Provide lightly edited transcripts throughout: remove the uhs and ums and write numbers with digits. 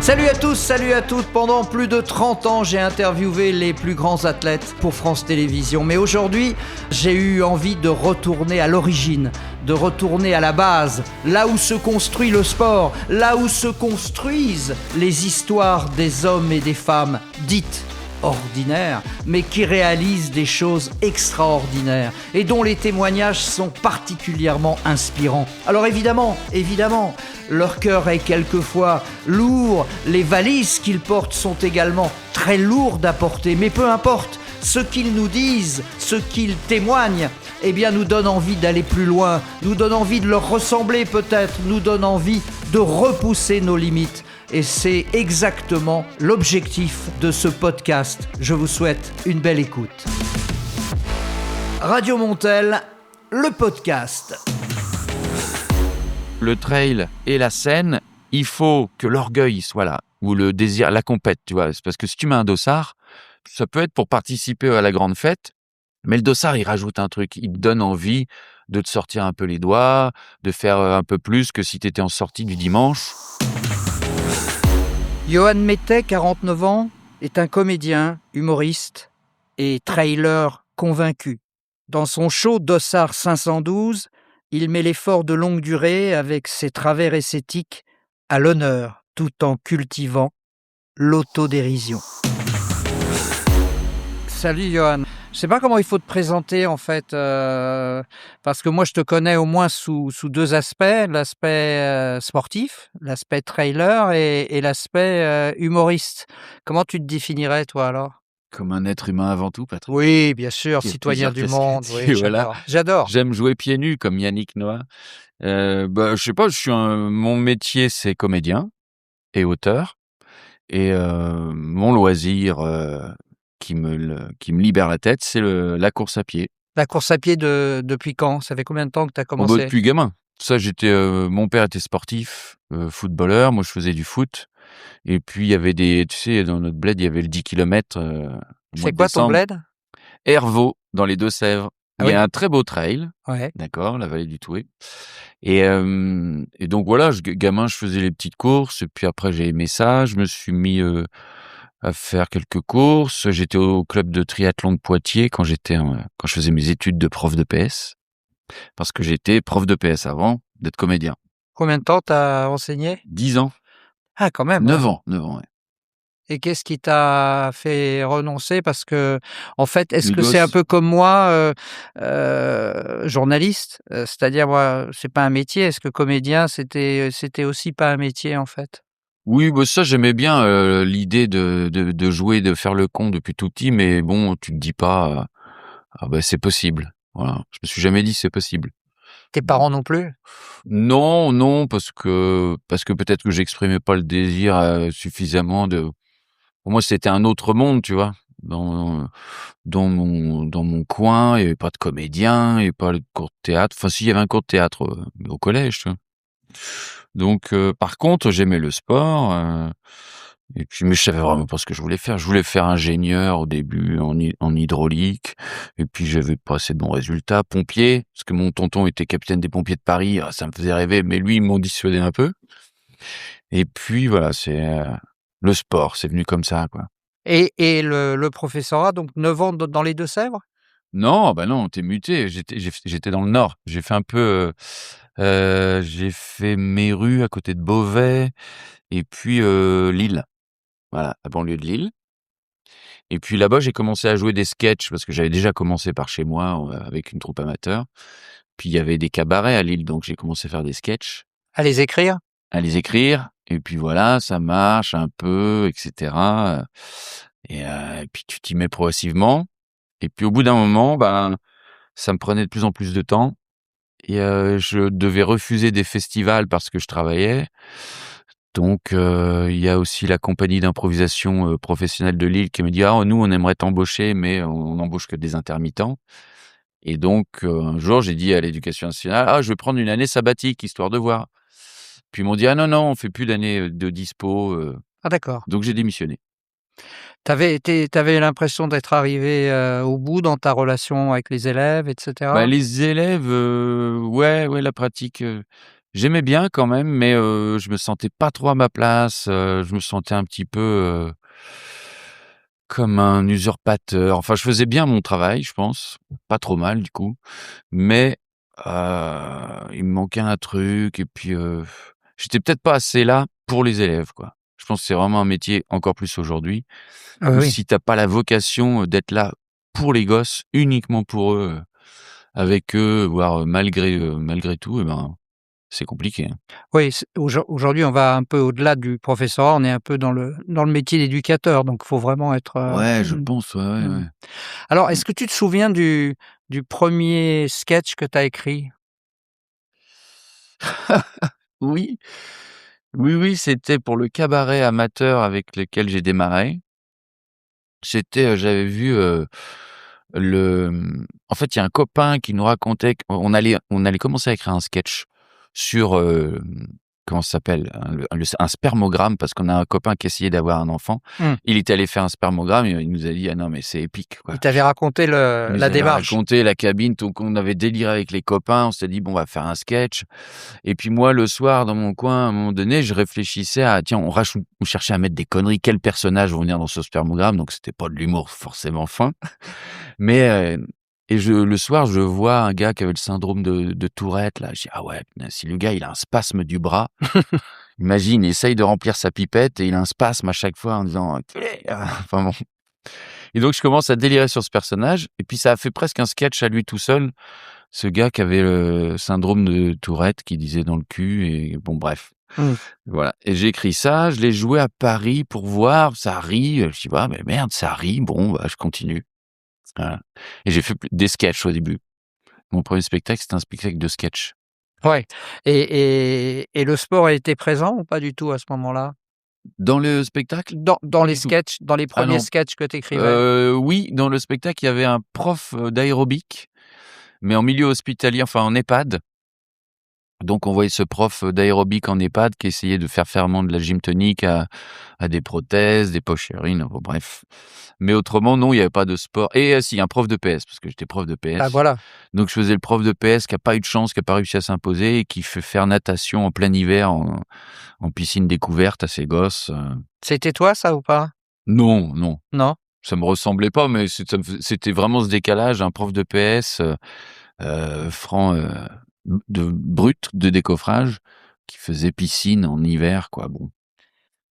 Salut à tous, salut à toutes. Pendant plus de 30 ans, j'ai interviewé les plus grands athlètes pour France Télévisions. Mais aujourd'hui, j'ai eu envie de retourner à l'origine, de retourner à la base, là où se construit le sport, là où se construisent les histoires des hommes et des femmes dites ordinaires, mais qui réalisent des choses extraordinaires et dont les témoignages sont particulièrement inspirants. Alors évidemment, leur cœur est quelquefois lourd, les valises qu'ils portent sont également très lourdes à porter, mais peu importe, ce qu'ils nous disent, ce qu'ils témoignent, eh bien nous donne envie d'aller plus loin, nous donne envie de leur ressembler peut-être, nous donne envie de repousser nos limites. Et c'est exactement l'objectif de ce podcast. Je vous souhaite une belle écoute. Radio Montel, le podcast. Le trail et la scène, il faut que l'orgueil soit là, ou le désir, la compète, tu vois. C'est parce que si tu mets un dossard, ça peut être pour participer à la grande fête, mais le dossard, il rajoute un truc, il te donne envie de te sortir un peu les doigts, de faire un peu plus que si tu étais en sortie du dimanche. Johan Mettet, 49 ans, est un comédien, humoriste et trailer convaincu. Dans son show Dossard 512, il met l'effort de longue durée avec ses travers et ses tics à l'honneur, tout en cultivant l'autodérision. Salut Johan. Je sais pas comment il faut te présenter en fait, parce que moi je te connais au moins sous deux aspects, l'aspect sportif, l'aspect trailer et l'aspect humoriste. Comment tu te définirais toi alors? Comme un être humain avant tout, Patrick. Oui, bien sûr, Il y a citoyen du plusieurs monde. casquettes, Oui, voilà. J'adore. J'aime jouer pieds nus comme Yannick Noah. Je sais pas, mon métier c'est comédien et auteur. Et mon loisir qui me libère la tête, c'est la course à pied. La course à pied depuis quand? Ça fait combien de temps que tu as commencé? Depuis gamin. Ça, mon père était sportif, footballeur. Moi, je faisais du foot. Et puis, il y avait tu sais, dans notre bled, il y avait le 10 kilomètres au mois C'est de quoi ton décembre. bled? Hervaux, dans les Deux-Sèvres. Ah Il y oui. a un très beau trail, Ouais. d'accord, la vallée du Touet. Et donc voilà, gamin, je faisais les petites courses. Et puis après, j'ai aimé ça. Je me suis mis à faire quelques courses. J'étais au club de triathlon de Poitiers quand je faisais mes études de prof de PS. Parce que j'étais prof de PS avant d'être comédien. Combien de temps t'as enseigné? 10 ans. Ah quand même. 9 ouais. ans, 9 ans, ouais. Et qu'est-ce qui t'a fait renoncer? Parce que, en fait, est-ce Les que c'est un gosses. peu comme moi, journaliste? C'est-à-dire, moi, c'est pas un métier. Est-ce que comédien, c'était aussi pas un métier, en fait? Oui, bah ça, j'aimais bien l'idée de jouer, de faire le con depuis tout petit, mais bon, tu te dis pas, ah bah c'est possible. Voilà. Je me suis jamais dit c'est possible. Tes parents non plus? Non, parce que peut-être que j'exprimais pas le désir suffisamment pour moi, c'était un autre monde, tu vois. Dans mon coin, il y avait pas de comédien, il y avait pas de cours de théâtre. Enfin, si, il y avait un cours de théâtre au collège, tu vois. Donc, par contre, j'aimais le sport, et puis, mais je savais vraiment pas ce que je voulais faire. Je voulais faire ingénieur au début en hydraulique, et puis j'avais pas assez de bons résultats. Pompier, parce que mon tonton était capitaine des pompiers de Paris, ça me faisait rêver, mais lui, il m'en dissuadait un peu. Et puis voilà, c'est le sport, c'est venu comme ça, quoi. Et le professorat, donc 9 ans dans les Deux-Sèvres? Non, bah non, t'es muté. J'étais dans le Nord. J'ai fait un peu, j'ai fait Méru à côté de Beauvais, et puis Lille. Voilà, la banlieue de Lille. Et puis là-bas, j'ai commencé à jouer des sketchs parce que j'avais déjà commencé par chez moi avec une troupe amateur. Puis il y avait des cabarets à Lille, donc j'ai commencé à faire des sketchs, À les écrire? à les écrire. Et puis voilà, ça marche un peu, etc. Et puis tu t'y mets progressivement. Et puis au bout d'un moment, ben, ça me prenait de plus en plus de temps. Et je devais refuser des festivals parce que je travaillais. Donc il y a aussi la compagnie d'improvisation professionnelle de Lille qui me dit: «Ah, nous, on aimerait t'embaucher, mais on n'embauche que des intermittents». Et donc un jour, j'ai dit à l'éducation nationale: «Ah, je vais prendre une année sabbatique, histoire de voir». Puis ils m'ont dit: «Ah non, on fait plus d'année de dispo». Ah d'accord. Donc j'ai démissionné. T'avais l'impression d'être arrivé, au bout dans ta relation avec les élèves et Bah, cetera? les élèves, ouais, la pratique, J'aimais bien quand même, mais je me sentais pas trop à ma place, je me sentais un petit peu, comme un usurpateur. Enfin, je faisais bien mon travail, je pense, pas trop mal du coup, mais il me manquait un truc et puis, j'étais peut-être pas assez là pour les élèves, quoi. Je pense que c'est vraiment un métier, encore plus aujourd'hui, Oui, où oui. si tu as pas la vocation, d'être là pour les gosses, uniquement pour eux, avec eux, voire, malgré tout, et ben, c'est compliqué, hein. Oui, aujourd'hui, on va un peu au-delà du professorat, on est un peu dans le métier d'éducateur, donc il faut vraiment être, Ouais, je pense, ouais, ouais, mmh. ouais. Alors, Mmh. est-ce que tu te souviens du 1er sketch que tu as écrit? Oui, oui, oui, c'était pour le cabaret amateur avec lequel j'ai démarré. J'avais vu, en fait, il y a un copain qui nous racontait qu'on allait commencer à écrire un sketch sur, comment ça s'appelle? Un spermogramme parce qu'on a un copain qui essayait d'avoir un enfant. Mmh. Il était allé faire un spermogramme et il nous a dit: «Ah non, mais c'est épique, quoi». Il t'avait raconté Il nous la avait démarche? raconté la cabine, donc on avait déliré avec les copains. On s'est dit: «Bon, on va faire un sketch». Et puis moi, le soir, dans mon coin, à un moment donné, je réfléchissais à tiens, on cherchait à mettre des conneries. Quels personnages vont venir dans ce spermogramme? Donc c'était pas de l'humour forcément fin, mais le soir, je vois un gars qui avait le syndrome de Tourette là. Je dis: «Ah ouais, punaise, si le gars, il a un spasme du bras, imagine, il essaye de remplir sa pipette et il a un spasme à chaque fois en disant: "Enculé!"» Enfin bon. Et donc je commence à délirer sur ce personnage et puis ça a fait presque un sketch à lui tout seul. Ce gars qui avait le syndrome de Tourette, qui disait dans le cul et bon bref. Mmh. Voilà, et j'ai écrit ça, je l'ai joué à Paris pour voir, ça rit, je dis: «Ah mais merde, ça rit, bon, bah, je continue». Voilà, et j'ai fait des sketchs au début. Mon premier spectacle, c'était un spectacle de sketch. Ouais, et le sport était présent ou pas du tout à ce moment-là? Dans le spectacle? Dans Pas les du tout. sketchs, dans les Ah premiers non, sketchs que tu écrivais? oui, dans le spectacle, il y avait un prof, d'aérobic, mais en milieu hospitalier, enfin en EHPAD. Donc on voyait ce prof d'aérobic en EHPAD qui essayait de faire vraiment de la gym tonique à des prothèses, des poches-urines, bon bref. Mais autrement non, il y avait pas de sport et si, un prof de PS parce que j'étais prof de Ah PS. voilà, Donc je faisais le prof de PS qui a pas eu de chance, qui a pas réussi à s'imposer et qui fait faire natation en plein hiver en piscine découverte à ses gosses. c'était toi ça ou pas? Non, non, Non? ça me ressemblait pas, mais c'était vraiment ce décalage, un prof de PS, franc, de brut, de décoffrage, qui faisait piscine en hiver, quoi, bon.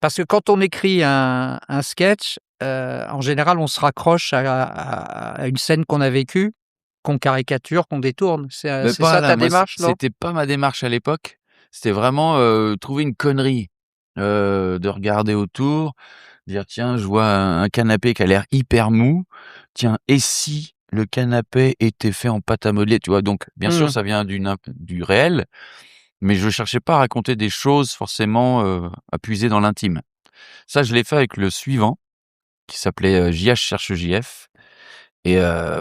Parce que quand on écrit un sketch, en général, on se raccroche à une scène qu'on a vécue, qu'on caricature, qu'on détourne. Mais C'est pas ça là, ta moi démarche, non? c'était pas ma démarche à l'époque. C'était vraiment, trouver une connerie, de regarder autour, dire: «Tiens, je vois un canapé qui a l'air hyper mou. Tiens, et si le canapé était fait en pâte à modeler?» Tu vois? Donc bien sûr, Mmh. ça vient du réel, mais je cherchais pas à raconter des choses forcément, à puiser dans l'intime. Ça, je l'ai fait avec le suivant, qui s'appelait, JH cherche JF, et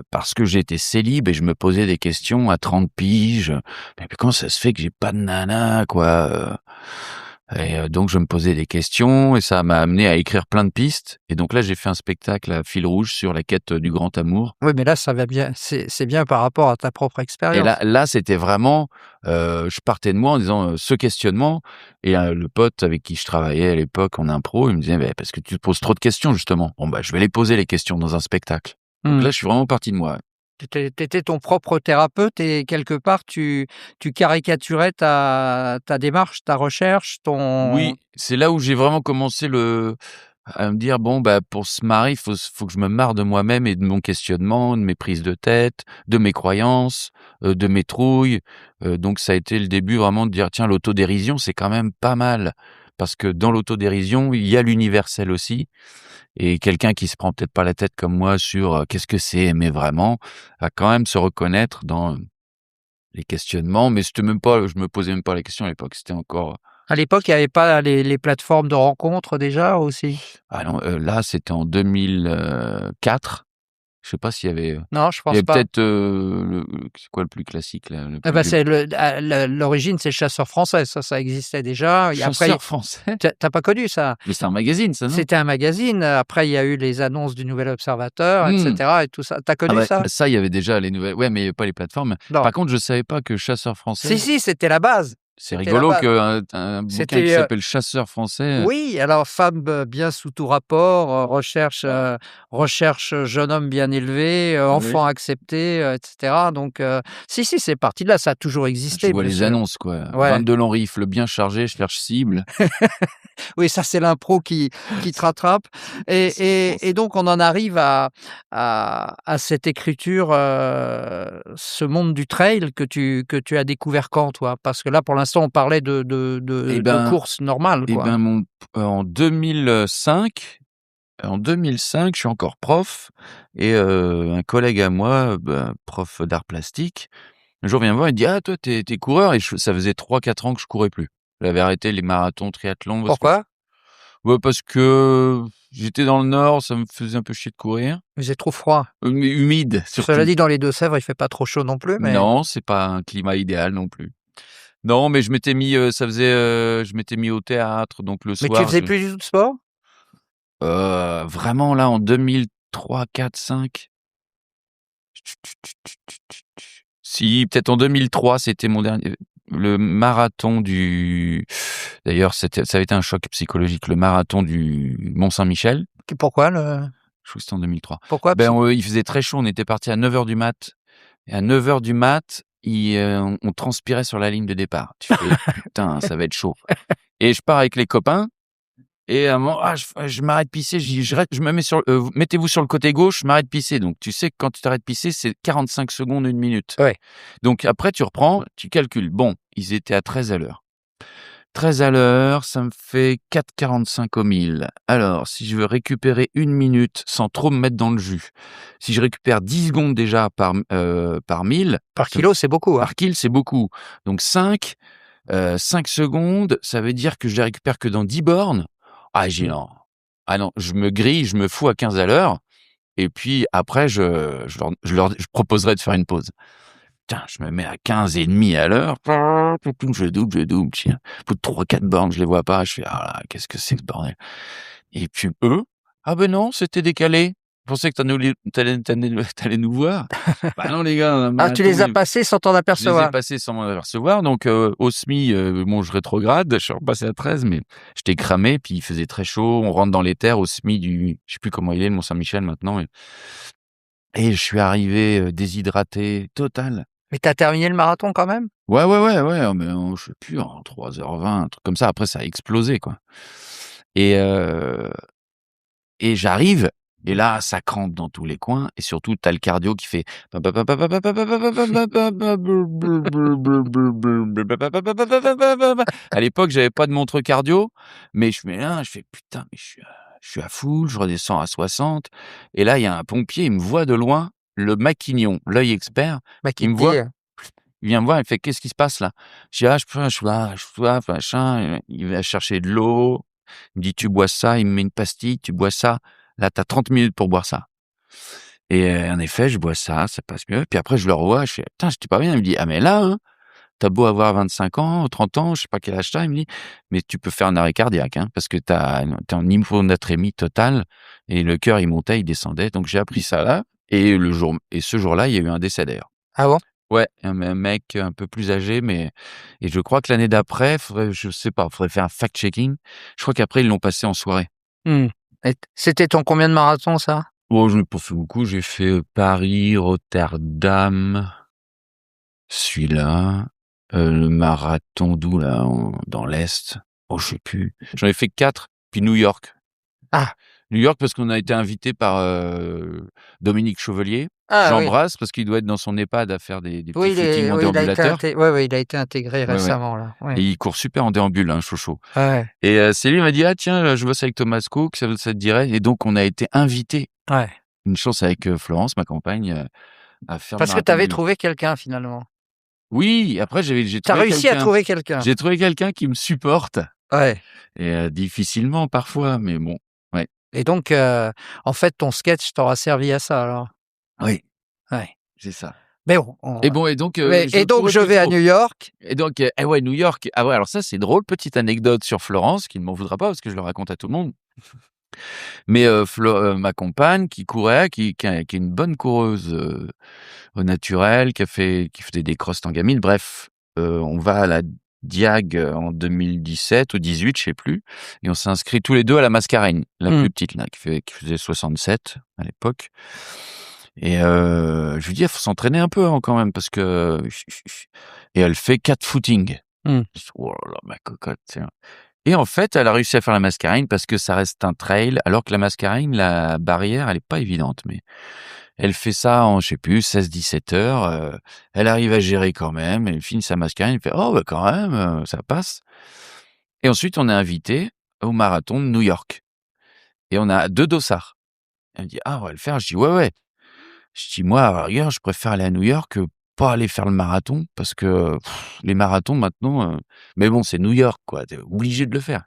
parce que j'étais célib et je me posais des questions à 30 piges. Mais comment ça se fait que j'ai pas de nana, quoi, et donc je me posais des questions et ça m'a amené à écrire plein de pistes et donc là, j'ai fait un spectacle à fil rouge sur la quête du grand amour. Oui, mais là, ça va bien, c'est bien par rapport à ta propre Et là expérience. là, c'était vraiment, je partais de moi en disant, ce questionnement, et le pote avec qui je travaillais à l'époque en impro, il me disait: «Beh, parce que tu te poses trop de questions justement». Bon, bah, je vais les poser les questions dans un spectacle. Donc Mmh. là, je suis vraiment parti de moi. Tu étais ton propre thérapeute et quelque part tu caricaturais ta démarche, ta recherche, ton Oui, c'est là où j'ai vraiment commencé à me dire: «Bon, bah, pour se marrer, faut que je me marre de moi-même et de mon questionnement, de mes prises de tête, de mes croyances, de mes trouilles». Donc ça a été le début vraiment de dire: «Tiens, l'autodérision, c'est quand même pas mal». Parce que dans l'autodérision, il y a l'universel aussi, et quelqu'un qui se prend peut-être pas la tête comme moi sur, qu'est-ce que c'est aimer vraiment, va quand même se reconnaître dans les questionnements. Mais je me posais même pas la question à l'époque, c'était encore. à l'époque, il y avait pas les plateformes de rencontres déjà aussi? Ah non, là, c'était en 2004. Je sais pas s'il y avait, Non, je il y pense avait pas. peut-être, c'est quoi le plus classique là, Ah bah, c'est l'origine, c'est le Chasseur français, ça existait déjà et après Chasseur français? tu as pas connu ça? Mais c'est un magazine ça, non? C'était un magazine, après il y a eu les annonces du Nouvel Observateur et Mmh. cetera et tout ça. Tu as Ah connu bah, ça? ça, il y avait déjà les nouvelles, ouais, mais il y avait pas les plateformes. Non. Par contre, je savais pas que Chasseur Si, français. si, c'était la base. C'est C'était la rigolo base. qu'un bouquin qui C'était, s'appelle Chasseur français, oui, alors femme, bien sous tout rapport, recherche, jeune homme bien élevé, oui, enfant accepté, et cetera donc si, si, c'est parti de là, ça a toujours je existé, vois bien les sûr. annonces, quoi. Ouais. 22 longs rifles bien chargés, je cherche cible. Oui, ça, c'est l'impro qui te rattrape C'est trop et ça. donc on en arrive à cette écriture, ce monde du trail que tu as découvert quand, toi? Parce que là, pour l'instant, on parlait de de Eh de de ben courses normales, eh quoi. ben, en 2005, je suis encore prof et un collègue à moi, prof d'arts plastiques, un jour vient me voir, il dit: «Ah toi, tu es coureur?» et ça faisait 3-4 ans que je courais plus. J'avais arrêté les marathons, triathlons Pourquoi? parce que j'étais dans le nord, ça me faisait un peu chier de courir, Il faisait trop froid. humide Cela surtout. dit, dans les Deux-Sèvres, il fait pas trop chaud non plus, mais Non, c'est pas un climat idéal non plus. Non, mais je m'étais mis, je m'étais mis au théâtre, donc le tu soir, faisais plus du tout de sport? vraiment là en 2003-4-5. Si, peut-être en 2003, c'était mon dernier le marathon du d'ailleurs, ça avait été un choc psychologique, le marathon du Mont-Saint-Michel. Pourquoi le Je crois que c'était en 2003. pourquoi Ben, psy il faisait très chaud, on était partis à 9 heures du mat et à 9 heures du mat, on transpirait sur la ligne de départ. Tu fais: «Putain, ça va être chaud» et je pars avec les copains. Et à un moment, je m'arrête pisser, je dis: «Je me mets sur mettez-vous sur le côté gauche, je m'arrête pisser». Donc tu sais que quand tu t'arrêtes pisser, c'est 45 secondes, 1 minute. Ouais. Donc après tu reprends, tu calcules. Bon, ils étaient à 13 à l'heure. 13 à l'heure, ça me fait 4,45 au 1000. Alors si je veux récupérer 1 minute sans trop me mettre dans le jus, si je récupère 10 secondes déjà par 1000, Par ça me kilo, c'est beaucoup, hein? par kill, c'est beaucoup. Donc 5 secondes, ça veut dire que je les récupère que dans 10 bornes. Ah, j'ai non. Ah non, je me grille, je me fous à 15 à l'heure et puis après je proposerai de faire une pause. Putain, je me mets à 15,5 à l'heure. Je double, tiens. Au bout de 3-4 bornes, je les vois pas. Je fais: «Ah là, qu'est-ce que c'est que ce bordel?» Et puis eux: «Ah ben non, c'était décalé. Je pensais que tu allais nous voir». Bah non les gars, un Ah, tu marathon, les as passés sans t'en je les ai apercevoir? passés sans m'en apercevoir, donc au SMI, bon, je rétrograde, je suis repassé à 13, mais j'étais cramé, puis il faisait très chaud. On rentre dans les terres au SMI je sais plus comment il est, le Mont-Saint-Michel maintenant et je suis arrivé, déshydraté total. Mais tu as terminé le marathon quand même? Ouais, ouais, ouais, ouais, mais je sais plus, en 3h20, un truc comme ça. Après ça a explosé, quoi et heu et j'arrive et là, ça crampe dans tous les coins et surtout, tu as le cardio qui fait à l'époque, j'avais pas de montre cardio, mais je mets là, je fais: «Putain, mais je suis à full», je redescends à 60 et là, il y a un pompier, il me voit de loin, le maquignon, l'œil expert, Bah, qui il me te voit, dit, il vient me voir, il fait: «Qu'est-ce qui se passe là?» Je dis: «Ah, je soif, machin», il va chercher de l'eau, il me dit: «Tu bois ça», il me met une pastille, «Tu bois ça, là, tu as 30 minutes pour boire ça» et en effet, je bois ça passe mieux. Puis après, je le revois, je fais: «Putain, j'étais pas bien». Il me dit: «Ah mais là, hein, tu beau avoir 25 ans, 30 ans, je sais pas quel âge tu as», il me dit: «Mais tu peux faire un arrêt cardiaque, hein, parce que tu as en hyponatrémie totale» et le cœur, il montait, il descendait. Donc j'ai appris ça là et ce jour-là, il y a eu un décès d'ailleurs. «Ah bon?» Ouais, un mec un peu plus âgé, mais et je crois que l'année d'après, je sais pas, faudrait faire un fact-checking. Je crois qu'après, ils l'ont passé en soirée. Mmh et c'était ton combien de marathon ça? Oh, je n'ai pas fait beaucoup, j'ai fait, Paris, Rotterdam, celui-là, le marathon d'où là? Dans l'Est? Oh, je sais plus. J'en ai fait 4, puis New York. Ah! New York parce qu'on a été invité par, Dominique Chevellier. Ah oui. J'embrasse parce qu'il doit être dans son EHPAD à faire des petits Oui, footings en déambulateur. il a été intégré Ouais, ouais récemment là, et oui. il court super en déambule, hein, Chocho. Ouais, Et c'est lui, il m'a dit: «Ah tiens, je bosse avec Thomas Cook, ça te dirait?» et donc on a été invités, ouais. une chance avec, Florence, ma compagne, à faire le Parce que tu marathon de avais New York. trouvé quelqu'un finalement. Oui, après j'ai Tu as trouvé réussi à quelqu'un. trouver quelqu'un? J'ai trouvé quelqu'un qui me supporte Ouais et difficilement parfois, mais bon, ouais. et donc en fait, ton sketch t'aura servi à ça alors? Oui, Ouais. c'est ça. Mais bon, on Et bon et donc mais je et donc courais je plus vais à trop New York. et donc ouais, New York. Ah ouais, alors ça, c'est drôle, petite anecdote sur Florence, qui ne m'en voudra pas parce que je le raconte à tout le monde. Mais ma compagne qui courait, qui est une bonne coureuse, au naturel, qui faisait des crosses en gamine. Bref, on va à la Diag en 2017 ou 18, je sais plus. Et on s'est inscrits tous les deux à la Mascarene, la plus petite, là, qui faisait 67 à l'époque. Et je lui dis, il faut s'entraîner un peu quand même, parce que... Et elle fait 4 footings. Je dis, oh là là, ma cocotte, tiens. Et en fait, elle a réussi à faire la Mascarene parce que ça reste un trail, alors que la Mascarene, la barrière, elle est pas évidente, mais elle fait ça en, je sais plus, 16-17 heures. Elle arrive à gérer quand même. Elle finit sa Mascarene, elle fait, oh, bah quand même, ça passe. Et ensuite, on est invité au marathon de New York. Et on a 2 dossards. Elle me dit, ah, on va le faire. Je dis, ouais, ouais. Je dis, moi, à la rigueur, je préfère aller à New York que pas aller faire le marathon parce que les marathons maintenant, mais bon, c'est New York, quoi. T'es obligé de le faire.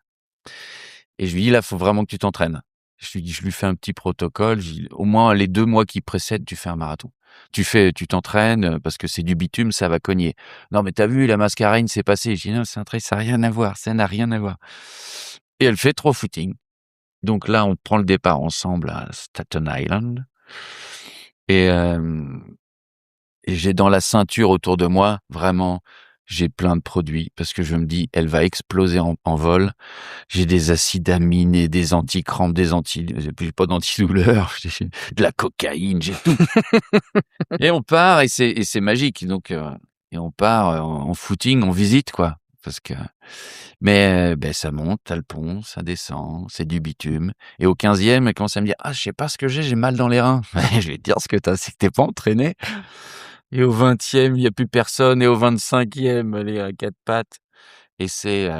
Et je lui dis, là, faut vraiment que tu t'entraînes. Je lui fais un petit protocole. Je dis, au moins les 2 mois qui précèdent, tu fais un marathon. Tu t'entraînes parce que c'est du bitume, ça va cogner. Non, mais t'as vu, la Mascarene, c'est passé. Je dis, non, c'est un trail, ça n'a rien à voir. Ça n'a rien à voir. Et elle fait 3 footings. Donc là, on prend le départ ensemble à Staten Island. Et j'ai dans la ceinture autour de moi, vraiment, j'ai plein de produits parce que je me dis, elle va exploser en vol. J'ai des acides aminés, des anti-crampes, j'ai pas d'antidouleur, j'ai de la cocaïne, j'ai tout. Et on part et c'est magique. Donc, et on part en footing, on visite, quoi. Parce que, mais ben, ça monte, t'as le pont, ça descend, c'est du bitume. Et au 15e, elle commence à me dire, ah, je sais pas ce que j'ai mal dans les reins. Je vais te dire ce que t'as, c'est que t'es pas entraîné. Et au 20e, il y a plus personne. Et au 25e, elle est à 4 pattes. Et c'est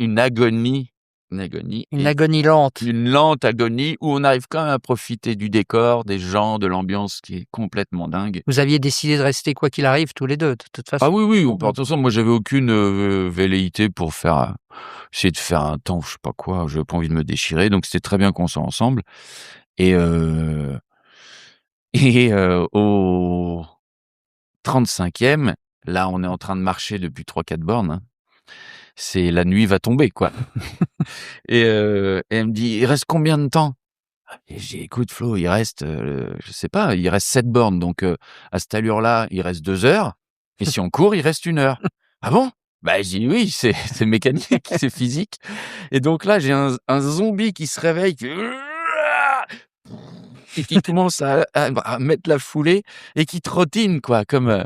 une agonie, Une agonie lente. une lente agonie où on arrive quand même à profiter du décor, des gens, de l'ambiance qui est complètement dingue. Vous aviez décidé de rester quoi qu'il arrive tous les deux, de toute façon. Ah oui, oui, on part ensemble. Moi, j'avais aucune velléité pour essayer de faire un temps, je sais pas quoi. J'avais pas envie de me déchirer, donc c'était très bien qu'on soit ensemble. Et au 35e, là, on est en train de marcher depuis 3-4 bornes. Hein. C'est la nuit va tomber, quoi. Et elle me dit, il reste combien de temps? Et j'ai dit, écoute, Flo, il reste, je sais pas, il reste 7 bornes. Donc, à cette allure-là, il reste 2 heures. Et si on court, il reste 1 heure. Ah bon? Bah, je dis, oui, c'est mécanique, c'est physique. Et donc là, j'ai un zombie qui se réveille, et qui commence à mettre la foulée et qui trottine, quoi, comme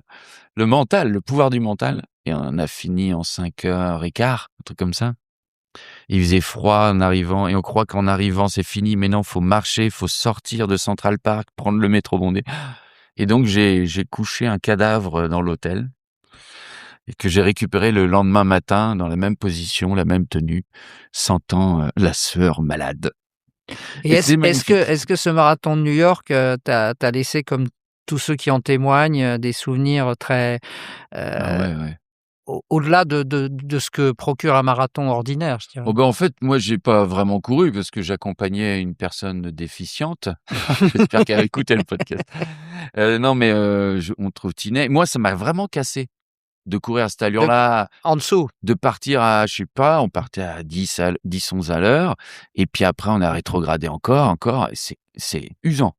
le mental, le pouvoir du mental. Et on a fini en 5h15, un truc comme ça. Il faisait froid en arrivant et on croit qu'en arrivant c'est fini, mais non, faut marcher, faut sortir de Central Park, prendre le métro bondé. Et donc j'ai couché un cadavre dans l'hôtel et que j'ai récupéré le lendemain matin dans la même position, la même tenue, sentant la sueur malade. Et est-ce que ce marathon de New York t'a laissé, comme tous ceux qui en témoignent, des souvenirs très Ah ouais, ouais. au-delà de ce que procure un marathon ordinaire, je dirais? Oh ben en fait, moi j'ai pas vraiment couru parce que j'accompagnais une personne déficiente. J'espère qu'elle écoutait le podcast. Non mais on trottinait. Moi ça m'a vraiment cassé de courir à cette allure-là, En dessous. de partir à, je sais pas, on partait à 10-11 à l'heure, et puis après on a rétrogradé encore, et c'est usant.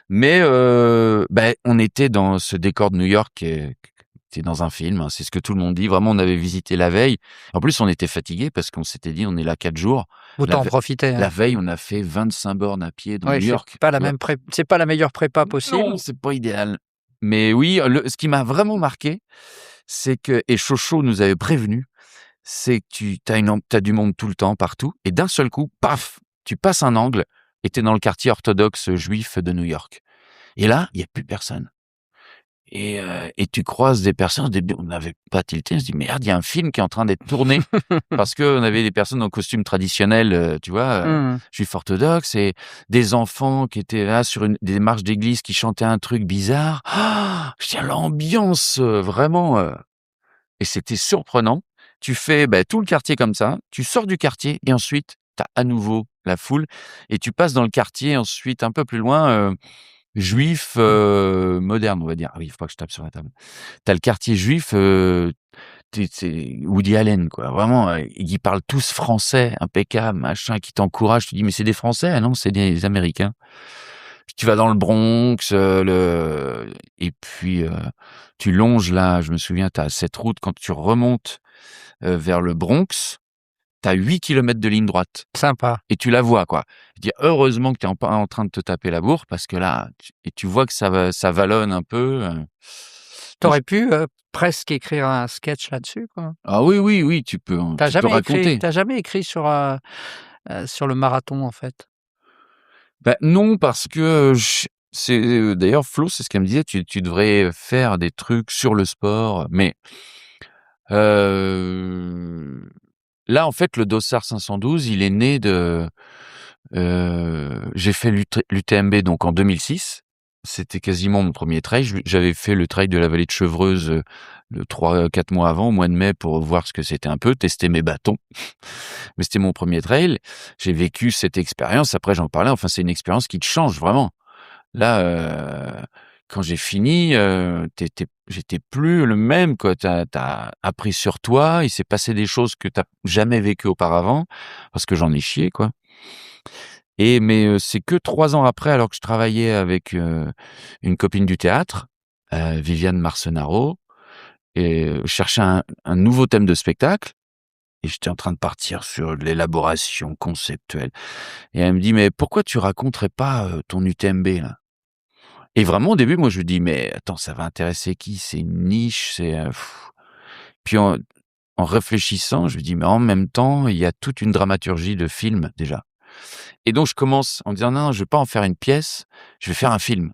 Mais on était dans ce décor de New York qui était dans un film, hein, c'est ce que tout le monde dit. Vraiment, on avait visité la veille. En plus, on était fatigués parce qu'on s'était dit, on est là 4 jours. Autant en profiter. La veille, on a fait 25 bornes à pied dans New York. C'est pas la même c'est pas la meilleure prépa possible. Non, c'est pas idéal. Mais oui, ce qui m'a vraiment marqué, c'est que, et Chocho nous avait prévenu, c'est que t'as du monde tout le temps, partout, et d'un seul coup, paf, tu passes un angle et t'es dans le quartier orthodoxe juif de New York. Et là, il y a plus personne. Et tu croises des personnes, on n'avait pas tilté, on se dit merde, il y a un film qui est en train d'être tourné parce que on avait des personnes en costume traditionnel, tu vois, juifs orthodoxes, et des enfants qui étaient là sur des marches d'église qui chantaient un truc bizarre. Ah, je dis l'ambiance vraiment, et c'était surprenant. Tu fais tout le quartier comme ça, tu sors du quartier et ensuite t'as à nouveau la foule et tu passes dans le quartier ensuite un peu plus loin. Juif moderne, on va dire. Ah oui, il faut pas que je tape sur la table. T'as le quartier juif, c'est Woody Allen, quoi. Vraiment, ils parlent tous français, impeccable, machin, qui t'encouragent. Tu dis, mais c'est des Français? Ah non, c'est des Américains. Puis tu vas dans le Bronx, et puis tu longes là, je me souviens, tu as cette route quand tu remontes vers le Bronx, tu as 8 kilomètres de ligne droite Sympa. et tu la vois, quoi. Je dis heureusement que tu es pas en train de te taper la bourre parce que là, tu vois que ça vallonne un peu. T'aurais pu presque écrire un sketch là-dessus, quoi. Ah oui, oui, oui, tu peux raconter. T'as jamais écrit sur le marathon, en fait? Bah, non, parce que d'ailleurs, Flo, c'est ce qu'elle me disait, tu devrais faire des trucs sur le sport, mais euh, là, en fait, le Dossard 512, il est né de. J'ai fait l'UTMB donc en 2006. C'était quasiment mon premier trail. J'avais fait le trail de la vallée de Chevreuse le 3-4 mois avant, au mois de mai, pour voir ce que c'était un peu, tester mes bâtons. Mais c'était mon premier trail. J'ai vécu cette expérience. Après, j'en parlais. Enfin, c'est une expérience qui te change vraiment. Là, quand j'ai fini, j'étais plus le même, quoi. T'as appris sur toi. Il s'est passé des choses que t'as jamais vécues auparavant, parce que j'en ai chié, quoi. Mais c'est que 3 ans après, alors que je travaillais avec une copine du théâtre, Viviane Marcenaro, et je cherchais un nouveau thème de spectacle. Et j'étais en train de partir sur l'élaboration conceptuelle. Et elle me dit, mais pourquoi tu raconterais pas ton UTMB, là? Et vraiment, au début, moi, je me dis, mais attends, ça va intéresser qui? C'est une niche, Puis en réfléchissant, je me dis, mais en même temps, il y a toute une dramaturgie de film, déjà. Et donc, je commence en me disant, non, je vais pas en faire une pièce, je vais faire un film.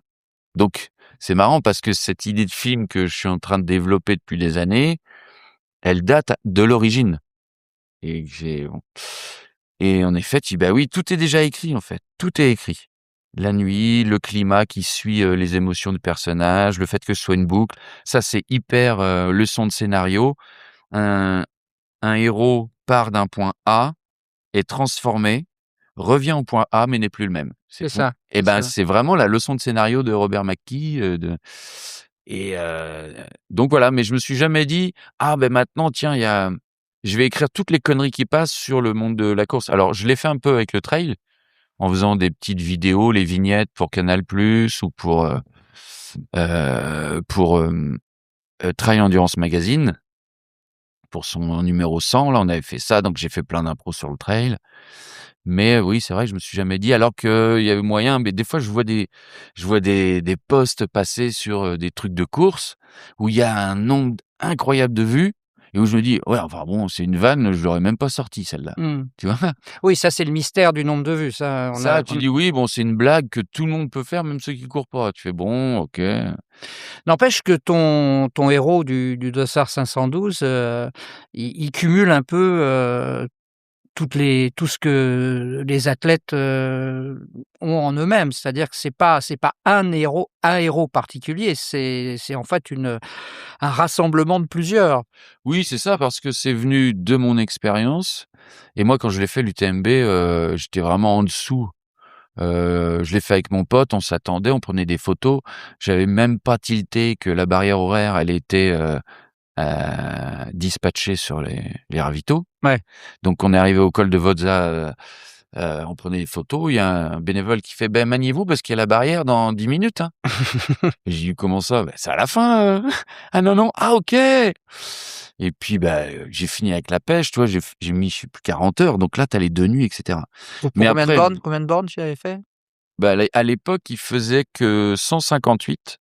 Donc, c'est marrant parce que cette idée de film que je suis en train de développer depuis des années, elle date de l'origine. Et bon. Et en effet, tu dis, bah oui, tout est déjà écrit, en fait. Tout est écrit. La nuit, le climat qui suit les émotions du personnage, le fait que ce soit une boucle. Ça, c'est hyper leçon de scénario. Un, un héros part d'un point A, est transformé, revient au point A, mais n'est plus le même. C'est ça, Et c'est ben, ça. c'est vraiment la leçon de scénario de Robert McKee. Donc voilà, mais je me suis jamais dit, ah ben maintenant, tiens, je vais écrire toutes les conneries qui passent sur le monde de la course. Alors, je l'ai fait un peu avec le trail, en faisant des petites vidéos, les vignettes pour Canal+, ou pour Trail Endurance Magazine, pour son numéro 100. Là, on avait fait ça, donc j'ai fait plein d'impros sur le trail. Mais oui, c'est vrai que je me suis jamais dit, alors qu'il y avait moyen, mais des fois, je vois des posts passer sur des trucs de course où il y a un nombre incroyable de vues et où je me dis, ouais, enfin bon, c'est une vanne, je l'aurais même pas sortie, celle-là. Mmh. Tu vois? Oui, ça, c'est le mystère du nombre de vues. Ça, Ça, tu dis, oui, bon, c'est une blague que tout le monde peut faire, même ceux qui courent pas. Tu fais, bon, ok. N'empêche que ton héros du Dossard 512, il cumule un peu, tout ce que les athlètes, ont en eux-mêmes. C'est-à-dire que c'est pas un héros particulier, c'est en fait un rassemblement de plusieurs. Oui, c'est ça, parce que c'est venu de mon expérience. Et moi, quand je l'ai fait, l'UTMB, j'étais vraiment en dessous. Je l'ai fait avec mon pote, on s'attendait, on prenait des photos. J'avais même pas tilté que la barrière horaire, elle était dispatchée sur les ravitaux. Ouais. Donc on est arrivé au col de Vodza, on prenait des photos. Il y a un bénévole qui fait, ben maniez-vous parce qu'il y a la barrière dans 10 minutes. Hein. Et j'ai dit, comment ça? Ben, c'est à la fin. Ah non, non, ah ok. Et puis j'ai fini avec la pêche, tu vois, j'ai mis je sais plus 40 heures. Donc là, t'as les 2 nuits, etc. Pour Mais après, combien de bornes tu avais fait? à l'époque, il faisait que 158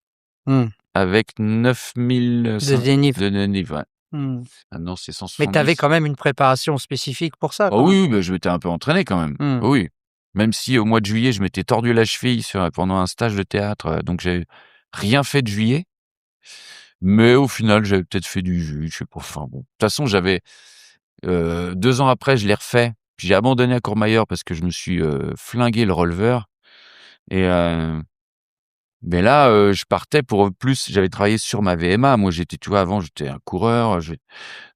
Mmh. avec 9000 De dénive. de dénive, ouais. Mmh. Maintenant, c'est Mais tu avais 170. quand même une préparation spécifique pour ça, Oh quand même? oui, oui, je m'étais un peu entraîné quand même. Mmh. Oui, oui. Même si au mois de juillet, je m'étais tordu la cheville pendant un stage de théâtre, donc j'ai rien fait de juillet. Mais au final, j'avais peut-être fait du jus, je sais pas. Enfin bon. De toute façon, 2 ans après, je l'ai refait. Puis j'ai abandonné à Courmayeur parce que je me suis flingué le releveur. Et mais là, je partais pour plus. J'avais travaillé sur ma VMA. Moi, tu vois, avant, j'étais un coureur.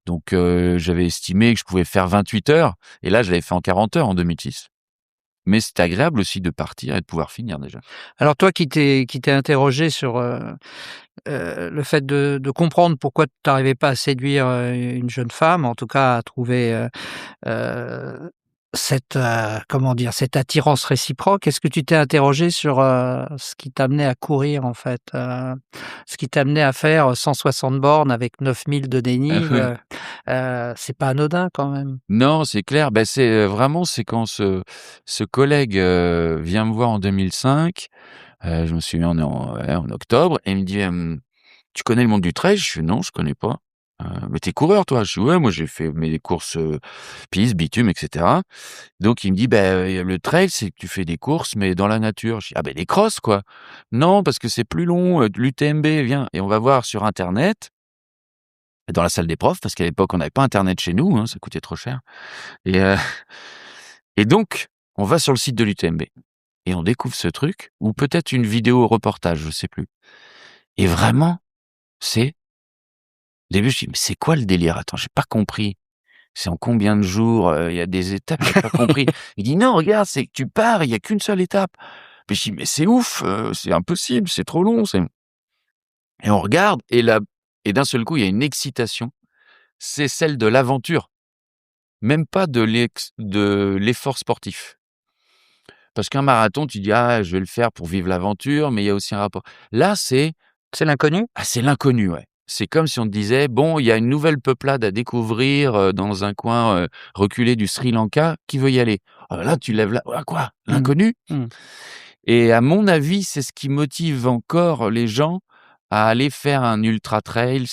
Donc, j'avais estimé que je pouvais faire 28 heures. Et là, je l'avais fait en 40 heures en 2006. Mais c'était agréable aussi de partir et de pouvoir finir déjà. Alors toi qui t'es interrogé sur, le fait de comprendre pourquoi tu n'arrivais pas à séduire, une jeune femme, en tout cas à trouver, heu, comment dire? Cette attirance réciproque. Est-ce que tu t'es interrogé sur, ce qui t'amenait à courir en fait, ce qui t'amenait à faire 160 bornes avec 9 000 de dénive, c'est pas anodin quand même? Non, c'est clair. Ben c'est, vraiment, c'est quand ce collègue, vient me voir en 2005, je me souviens, on est en octobre et il me dit: «Tu connais le monde du trail?» Je fais: «Non, je connais pas». «Mais tu coureur toi?» Je fais: «Ouais, moi j'ai fait mes courses, piste, bitume et cetera». Donc il me dit: «Beh, le trail, c'est que tu fais des courses, mais dans la nature». Je dis: «Ah ben des crosses quoi». «Non, parce que c'est plus long, l'UTMB, viens et on va voir sur internet». Dans la salle des profs, parce qu'à l'époque, on n'avait pas internet chez nous, hein, ça coûtait trop cher et et donc on va sur le site de l'UTMB et on découvre ce truc ou peut-être une vidéo reportage, je sais plus et vraiment, c'est au début, je dis: «Mais c'est quoi le délire? Attends, j'ai pas compris. C'est en combien de jours? Il y a des étapes, j'ai pas compris». Il dit: «Non, regarde, c'est que tu pars, il y a qu'une seule étape». Puis je dis: «Mais c'est ouf, c'est impossible, c'est trop long, c'est» et on regarde et là et d'un seul coup, il y a une excitation, c'est celle de l'aventure. Même pas de l'effort sportif. Parce qu'un marathon, tu dis: «Ah, je vais le faire pour vivre l'aventure», mais il y a aussi un rapport. Là, C'est l'inconnu? c'est l'inconnu, ouais. C'est comme si on te disait: «Bon, il y a une nouvelle peuplade à découvrir, dans un coin, reculé du Sri Lanka, qui veut y aller?» Là, tu lèves la «Ah quoi? Mmh. L'inconnu?» Mmh. Et à mon avis, c'est ce qui motive encore les gens à aller faire un ultra trail,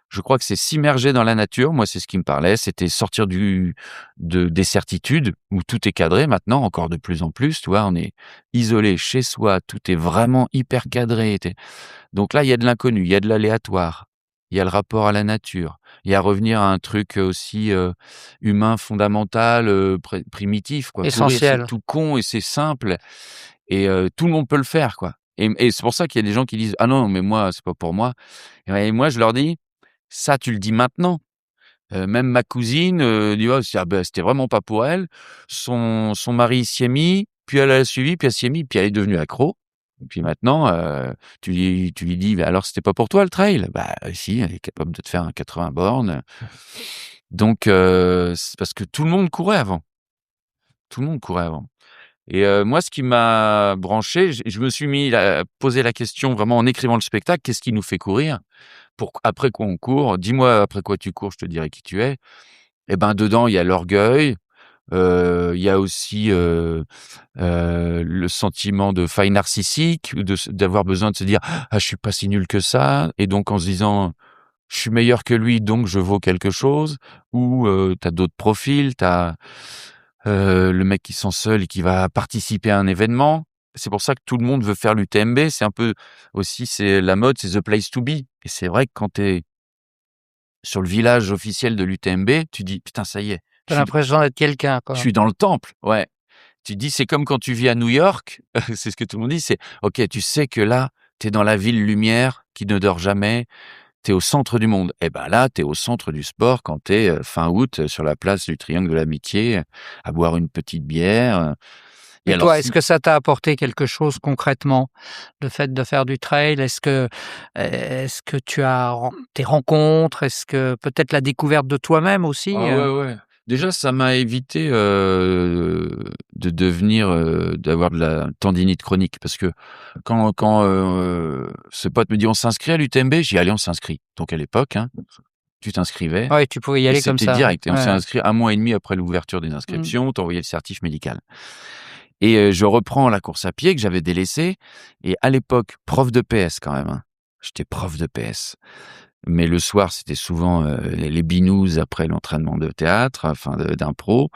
je crois que c'est s'immerger dans la nature. Moi, c'est ce qui me parlait. C'était sortir des certitudes où tout est cadré maintenant, encore de plus en plus. Tu vois, on est isolé chez soi. Tout est vraiment hyper cadré. Donc là, il y a de l'inconnu, il y a de l'aléatoire, il y a le rapport à la nature. Il y a revenir à un truc aussi humain fondamental, primitif, quoi. Courir, c'est Essentiel. tout con et c'est simple et tout le monde peut le faire, quoi. Et c'est pour ça qu'il y a des gens qui disent: «Ah non, mais moi, c'est pas pour moi». Et moi, je leur dis: «Ça, tu le dis maintenant». Même ma cousine, dit: «Oh, ah bah, c'était vraiment pas pour elle». Son mari s'y est mis, puis elle a suivi, puis elle s'y est mis, puis elle est devenue accro. Et puis maintenant, tu lui dis: «Bah, alors c'était pas pour toi le trail?» «Bah, si, elle est capable de te faire un 80 bornes». Donc c'est parce que tout le monde courait avant. Tout le monde courait avant. Et moi, ce qui m'a branché, je me suis mis à poser la question vraiment en écrivant le spectacle: «Qu'est-ce qui nous fait courir? Après quoi on court? Dis-moi après quoi tu cours, je te dirai qui tu es». Et ben, dedans, il y a l'orgueil, il y a aussi, le sentiment de faille narcissique, d'avoir besoin de se dire: «Ah, je suis pas si nul que ça» et donc en se disant: «Je suis meilleur que lui, donc je vaux quelque chose» ou tu as d'autres profils, tu as, le mec qui se sent seul et qui va participer à un événement. C'est pour ça que tout le monde veut faire l'UTMB. C'est un peu aussi, c'est la mode, c'est the place to be et c'est vrai que quand tu es sur le village officiel de l'UTMB, tu dis: «Putain, ça y est, Tu as l'impression d'être quelqu'un, je quoi. suis dans le temple». Ouais. Tu te dis, c'est comme quand tu vis à New York, c'est ce que tout le monde dit, c'est OK, tu sais que là, tu es dans la ville lumière qui ne dort jamais, tu es au centre du monde. Et ben là, tu es au centre du sport quand tu es, fin août, sur la place du Triangle de l'Amitié, à boire une petite bière, et Et alors toi, est-ce si que ça t'a apporté quelque chose concrètement, le fait de faire du trail? Est-ce que tu as tes rencontres? Est-ce que peut-être la découverte de toi-même aussi, ah ouais, ouais. Déjà, ça m'a évité, de devenir, d'avoir de la tendinite chronique parce que quand ce pote me dit: «On s'inscrit à l'UTMB», j'ai dit: «Allez, on s'inscrit». Donc à l'époque, hein, tu t'inscrivais Ouais, tu pouvais y et aller comme c'était ça, direct et on s'est ouais. inscrit un mois et demi après l'ouverture des Mmh. inscriptions, tu envoyais le certif médical et je reprends la course à pied que j'avais délaissée et à l'époque, prof de PS quand même, hein. J'étais prof de PS. Mais le soir, c'était souvent, les binous après l'entraînement de théâtre, enfin d'impro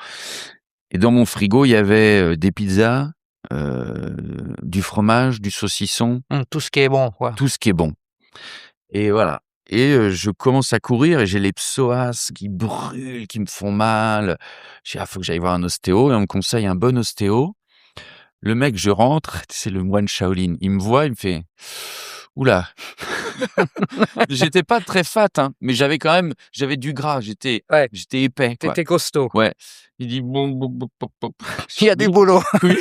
et dans mon frigo, il y avait, des pizzas, du fromage, du saucisson, Tout ce qui est bon, quoi. tout ce qui est bon et voilà et je commence à courir et j'ai les psoas qui brûlent, qui me font mal. Je dis: «Ah, faut que j'aille voir un ostéo» et on me conseille un bon ostéo. Le mec, je rentre, c'est le moine Shaolin. Il me voit, il me fait: Oula, j'étais pas très fat, hein, mais j'avais du gras, j'étais Ouais, épais, quoi. t'étais costaud. Ouais. Il dit bon, bon, bon, bon, bon. Il y a du Oui, boulot. oui.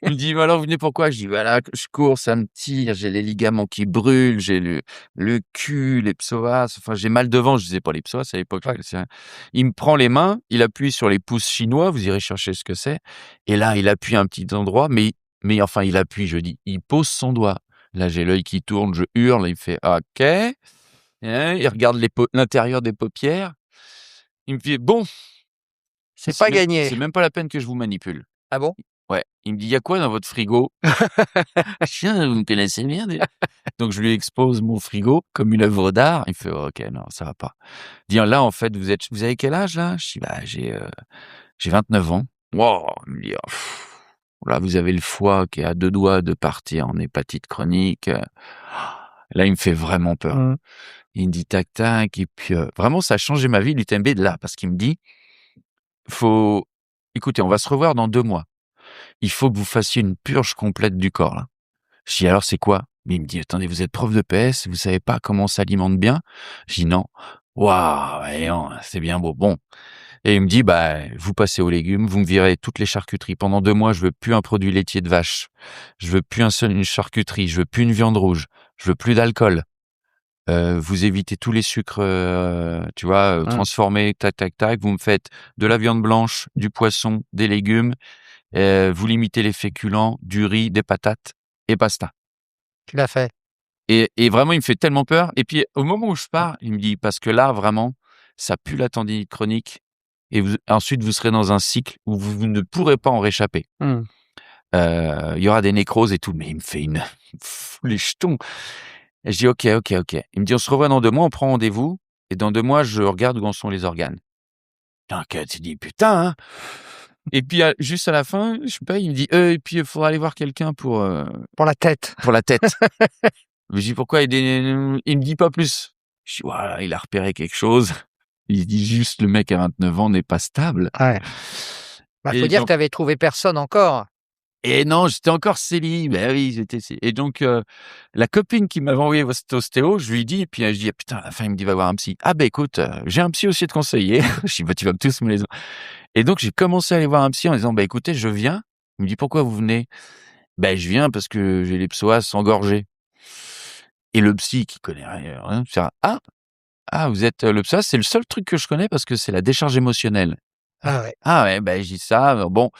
Il me dit, alors, vous venez pourquoi? Je dis, voilà, je cours, ça me tire, j'ai les ligaments qui brûlent, j'ai le cul, les psoas, enfin, j'ai mal devant, je disais pas les psoas à l'époque. Ouais. Il me prend les mains, il appuie sur les pouces chinois, vous irez chercher ce que c'est. Et là, il appuie un petit endroit, mais enfin, il appuie, je dis, il pose son doigt. Là, j'ai l'œil qui tourne, je hurle, il fait OK. Il regarde l'intérieur des paupières. Il me dit bon, C'est pas gagné. c'est même pas la peine que je vous manipule. Ah bon? Ouais. Il me dit il y a quoi dans votre frigo? Tiens, vous me connaissez bien. Donc je lui expose mon frigo comme une œuvre d'art. Il fait OK, non, ça va pas. Il dit là en fait, vous avez quel âge là? Je dis bah j'ai 29 ans. Wow, il me dit oh, là vous avez le foie qui est à 2 doigts de partir en hépatite chronique. Là, il me fait vraiment peur. Mmh. Il me dit tac tac et puis vraiment ça a changé ma vie l'UTMB de là parce qu'il me dit écoutez, on va se revoir dans 2 mois. Il faut que vous fassiez une purge complète du corps là. Je dis alors c'est quoi? Mais il me dit attendez, vous êtes prof de PS, vous savez pas comment on s'alimente bien? Je dis non. Waouh, voyons, c'est bien beau. Bon. Et il me dit bah vous passez aux légumes, vous me virez toutes les charcuteries. Pendant 2 mois, je veux plus un produit laitier de vache. Je veux plus une charcuterie, je veux plus une viande rouge, je veux plus d'alcool. Vous évitez tous les sucres, tu vois, Mmh. transformés, tac, tac, tac. Vous me faites de la viande blanche, du poisson, des légumes. Vous limitez les féculents, du riz, des patates et basta. Tu l'as fait. Et vraiment, il me fait tellement peur. Et puis, au moment où je pars, il me dit, parce que là, vraiment, ça pue la tendinite chronique. Et ensuite, vous serez dans un cycle où vous ne pourrez pas en réchapper. Mmh. Il y aura des nécroses et tout. Mais il me fait les jetons. Et je dis, OK. Il me dit, on se revoit dans 2 mois, on prend rendez-vous. Et dans 2 mois, je regarde où en sont les organes. Donc, tu dis, putain, hein. Et puis, juste à la fin, je sais pas, il me dit, et puis, il faudra aller voir quelqu'un pour Pour la tête. la tête. Je dis, pourquoi? Il me dit pas plus. Je dis, voilà, il a repéré quelque chose. Il dit juste, le mec à 29 ans n'est pas stable. Ouais. Bah, faut Et dire donc, que tu avais trouvé personne encore. et non, j'étais encore célib. Ben oui, et donc, la copine qui m'avait envoyé cet ostéo, je lui dis, puis je dis, ah, putain, à la fin, il me dit, va voir un psy. Ah, ben écoute, j'ai un psy aussi à te conseiller. Je dis, bah, tu vas tous me les. Et donc, j'ai commencé à aller voir un psy en disant, bah, écoutez, je viens. Il me dit, pourquoi vous venez? Ben, je viens parce que j'ai les psoas engorgés. Et le psy qui connaît rien, fait, vous êtes le psoas, c'est le seul truc que je connais parce que c'est la décharge émotionnelle. Ah ouais. Ah ouais, ben, je dis ça, bon.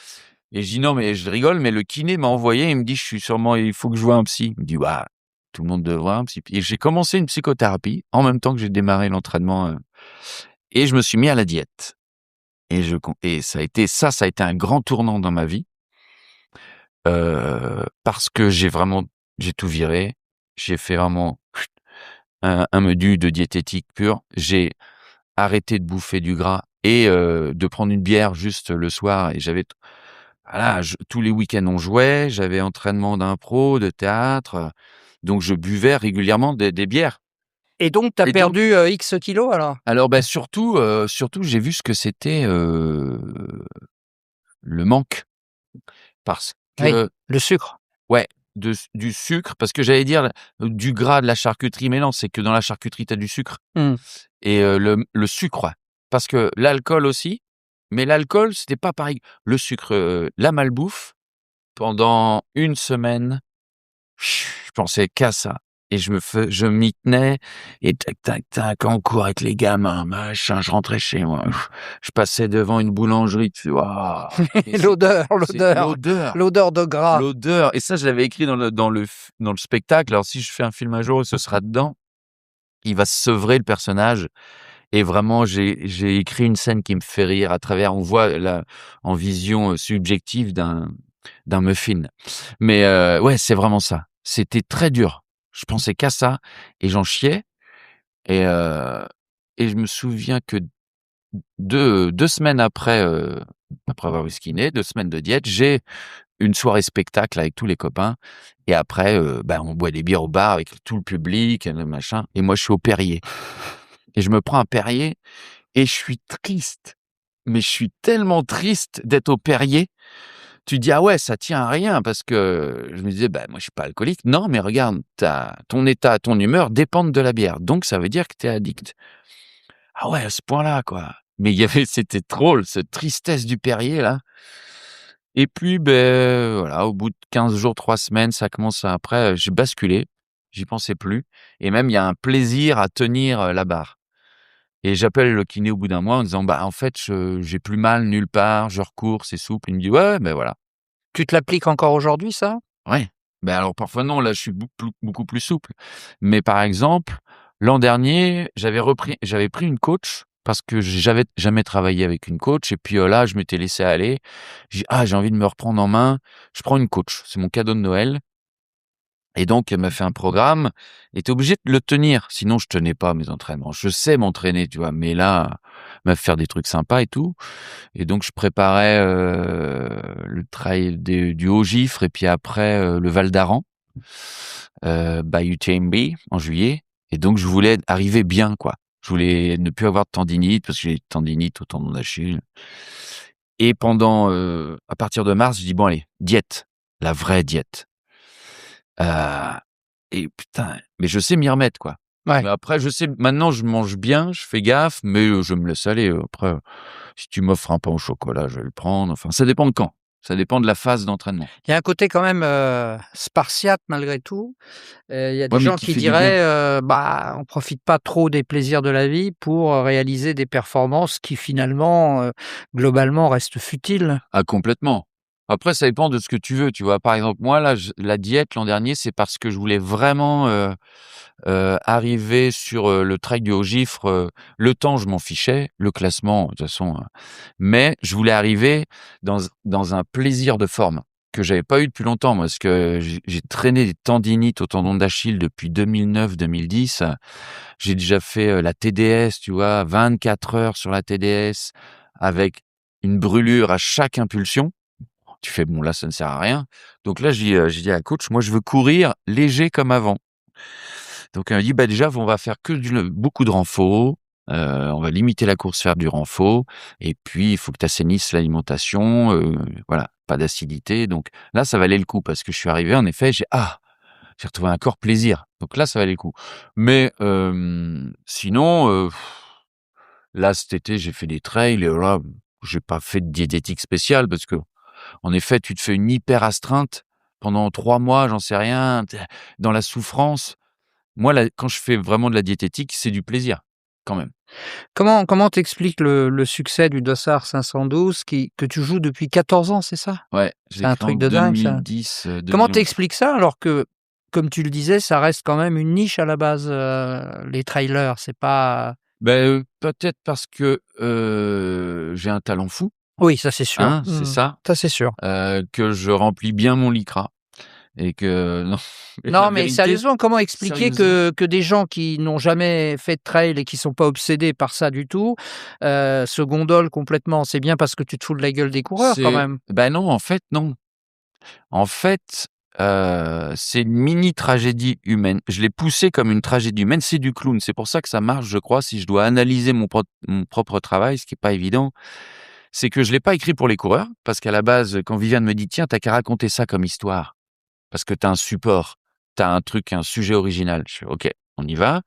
Et je dis non, mais je rigole, mais le kiné m'a envoyé, il me dit, il faut que je voie un psy. Il me dit, bah, tout le monde devrait voir un psy. Et j'ai commencé une psychothérapie en même temps que j'ai démarré l'entraînement, et je me suis mis à la diète. Et ça a été un grand tournant dans ma vie, parce que j'ai tout viré. J'ai fait vraiment un menu de diététique pure. J'ai arrêté de bouffer du gras et de prendre une bière juste le soir. Et voilà, tous les week-ends on jouait, j'avais entraînement d'impro, de théâtre, donc je buvais régulièrement des bières. Et donc, tu as Et donc, perdu X kilos alors? alors bah surtout j'ai vu ce que c'était le manque, parce Oui, que le sucre. ouais, du sucre, parce que j'allais dire du gras, de la charcuterie, mais non, c'est que dans la charcuterie tu as du sucre Mmh. et le sucre, ouais. Parce que l'alcool aussi, mais l'alcool c'était pas pareil. Le sucre, la malbouffe, pendant 1 semaine. Je pensais qu'à ça et je m'y tenais et tac, tac, tac, en cours avec les gamins, machin, je rentrais chez moi. Je passais devant une boulangerie, tu vois? Waouh! Et L'odeur, c'est l'odeur, l'odeur de gras. l'odeur et ça, je l'avais écrit dans le spectacle. Alors si je fais un film un jour, ce sera dedans. Il va sevrer le personnage et vraiment j'ai écrit une scène qui me fait rire à travers on voit en vision, subjective d'un muffin. Mais ouais, c'est vraiment ça. C'était très dur. Je pensais qu'à ça et j'en chiais et je me souviens que 2 semaines après avoir skiné, 2 semaines de diète, j'ai une soirée spectacle avec tous les copains et après, on boit des bières au bar avec tout le public, le machin et moi je suis au Perrier et je me prends un Perrier et je suis triste. Mais je suis tellement triste d'être au Perrier tu dis: «Ah ouais, ça tient à rien» parce que je me disais: «Bah, moi, je suis pas alcoolique». Non, mais regarde, ton état, ton humeur dépendent de la bière, donc ça veut dire que tu es addict. Ah ouais, à ce point-là, quoi. Mais il y avait c'était drôle, cette tristesse du Perrier, là. Et puis, voilà, au bout de 15 jours, 3 semaines, ça commence à après, j'ai basculé, j'y pensais plus et même il y a un plaisir à tenir, la barre et j'appelle le kiné au bout d'un mois en disant: «Bah, en fait, j'ai plus mal nulle part, je recours, c'est souple». Il me dit: «Ouais, ouais, voilà». Tu te l'appliques encore aujourd'hui ça? Ouais, alors parfois non, là, je suis beaucoup plus souple. Mais par exemple, l'an dernier, j'avais pris une coach parce que j'avais jamais travaillé avec une coach et puis, là, je m'étais laissé aller. J'ai envie de me reprendre en main, je prends une coach, c'est mon cadeau de Noël et donc elle m'a fait un programme et tu es obligé de le tenir, sinon je tenais pas mes entraînements. Je sais m'entraîner, tu vois? Mais là, elle m'a fait faire des trucs sympas et tout et donc je préparais, le trail du Haut-Gifre et puis après, le Val d'Aran, by UTMB en juillet et donc je voulais arriver bien, quoi. Je voulais ne plus avoir de tendinite parce que j'ai des tendinites au tendon d'Achille et pendant, à partir de mars, je dis: «Bon allez, diète, la vraie diète». Heu et putain, mais je sais m'y remettre, quoi. Ouais. Mais après, je sais maintenant, je mange bien, je fais gaffe, mais je me laisse aller, après, si tu m'offres un pain au chocolat, je vais le prendre. Enfin, ça dépend de quand. Ça dépend de la phase d'entraînement. Il y a un côté quand même, spartiate malgré tout. Il y a des Ouais, mais gens qui qui fait du bien. diraient, bah, on profite pas trop des plaisirs de la vie pour, réaliser des performances qui finalement, globalement restent futiles. Ah complètement. Après, ça dépend de ce que tu veux, tu vois? Par exemple, moi, là, la diète l'an dernier, c'est parce que je voulais vraiment, arriver sur, le trail du Haut-Gifre, le temps, je m'en fichais, le classement, de toute façon, mais je voulais arriver dans un plaisir de forme que j'avais pas eu depuis longtemps, moi, parce que j'ai traîné des tendinites au tendon d'Achille depuis 2009-2010. J'ai déjà fait, la TDS, tu vois? 24 heures sur la TDS avec une brûlure à chaque impulsion. Tu fais: «Bon, là, ça ne sert à rien». Donc là, j'ai dit à la coach: «Moi, je veux courir léger comme avant». Donc elle m'a dit: «Bah, déjà, on va faire que beaucoup de renfo, on va limiter la course, faire du renfo et puis il faut que tu assainisses l'alimentation, voilà, pas d'acidité». Donc là, ça valait le coup parce que je suis arrivé, en effet, j'ai retrouvé un corps plaisir. Donc là, ça valait le coup. Mais sinon, là, cet été, j'ai fait des trails et là, j'ai pas fait de diététique spéciale parce que en effet, tu te fais une hyper astreinte pendant 3 mois, j'en sais rien, tu dans la souffrance. Moi, là, quand je fais vraiment de la diététique, c'est du plaisir, quand même. Comment t'expliques le succès du Dossard 512 que tu joues depuis 14 ans, c'est ça? Ouais, je C'est l'ai un créé en truc de dingue ça. 2010, Comment 2011. t'expliques ça alors que, comme tu le disais, ça reste quand même une niche à la base, les trailers, c'est pas Peut-être parce que, j'ai un talent fou, oui, ça c'est sûr. hein, c'est ça, Ça c'est sûr. que je remplis bien mon lycra et que non, mais la Non, mais vérité, sérieusement, comment expliquer sérieusement, que des gens qui n'ont jamais fait de trail et qui sont pas obsédés par ça du tout, se gondolent complètement? C'est bien parce que tu te fous de la gueule des coureurs quand même. non, en fait, non. En fait, c'est une mini tragédie humaine. Je l'ai poussé comme une tragédie humaine, c'est du clown. C'est pour ça que ça marche, je crois, si je dois analyser mon propre travail, ce qui est pas évident. C'est que je l'ai pas écrit pour les coureurs, parce qu'à la base, quand Viviane me dit: «Tiens, tu as qu'à raconter ça comme histoire, parce que tu as un support, tu as un truc, un sujet original». Je fais: «OK, on y va».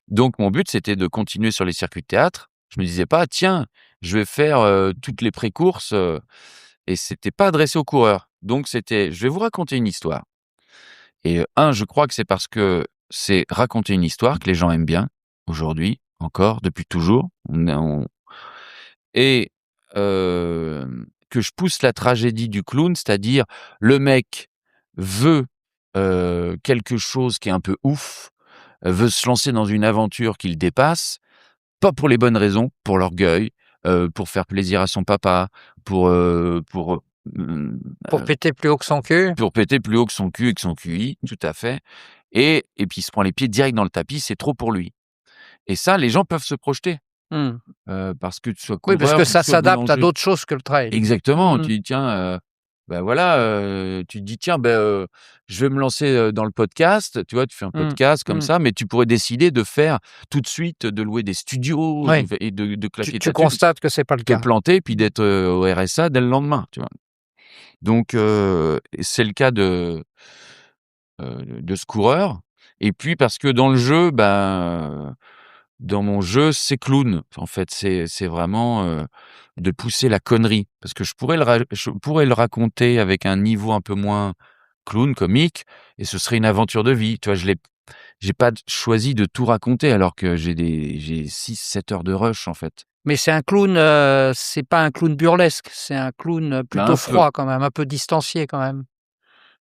Donc mon but, c'était de continuer sur les circuits de théâtre. Je me disais pas: «Tiens, je vais faire, toutes les pré-courses», et c'était pas adressé aux coureurs. Donc c'était: «Je vais vous raconter une histoire» et je crois que c'est parce que c'est raconter une histoire que les gens aiment bien, aujourd'hui, encore, depuis toujours. On et que je pousse la tragédie du clown, c'est-à-dire le mec veut, quelque chose qui est un peu ouf, veut se lancer dans une aventure qui le dépasse, pas pour les bonnes raisons, pour l'orgueil, pour faire plaisir à son papa, mmh, Pour péter plus haut que son cul? pour péter plus haut que son cul et que son QI, tout à fait et puis il se prend les pieds direct dans le tapis, c'est trop pour lui et ça, les gens peuvent se projeter, Mmh. parce que tu sois Oui, parce coureur, que que tu ça sois s'adapte à boulanger. d'autres choses que le trail. Exactement, Mmh. tu dis: «Tiens, voilà, tu te dis: «Tiens, je vais me lancer, dans le podcast». Tu vois? Tu fais un Mmh. podcast comme Mmh. ça, mais tu pourrais décider de faire tout de suite, de louer des studios, Oui, de tu claquer tu ta thune, constates que c'est pas le te cas. planter, puis Mmh. d'être, au RSA dès le lendemain, tu vois? Donc c'est le cas de ce coureur et puis parce que dans le jeu, dans mon jeu, c'est clown. En fait, c'est vraiment, de pousser la connerie parce que je pourrais le raconter avec un niveau un peu moins clown, comique et ce serait une aventure de vie. Tu vois? J'ai pas choisi de tout raconter alors que j'ai 6-7 heures de rush, en fait. Mais c'est un clown, c'est pas un clown burlesque, c'est un clown, plutôt Un peu. froid quand même, un peu distancié quand même.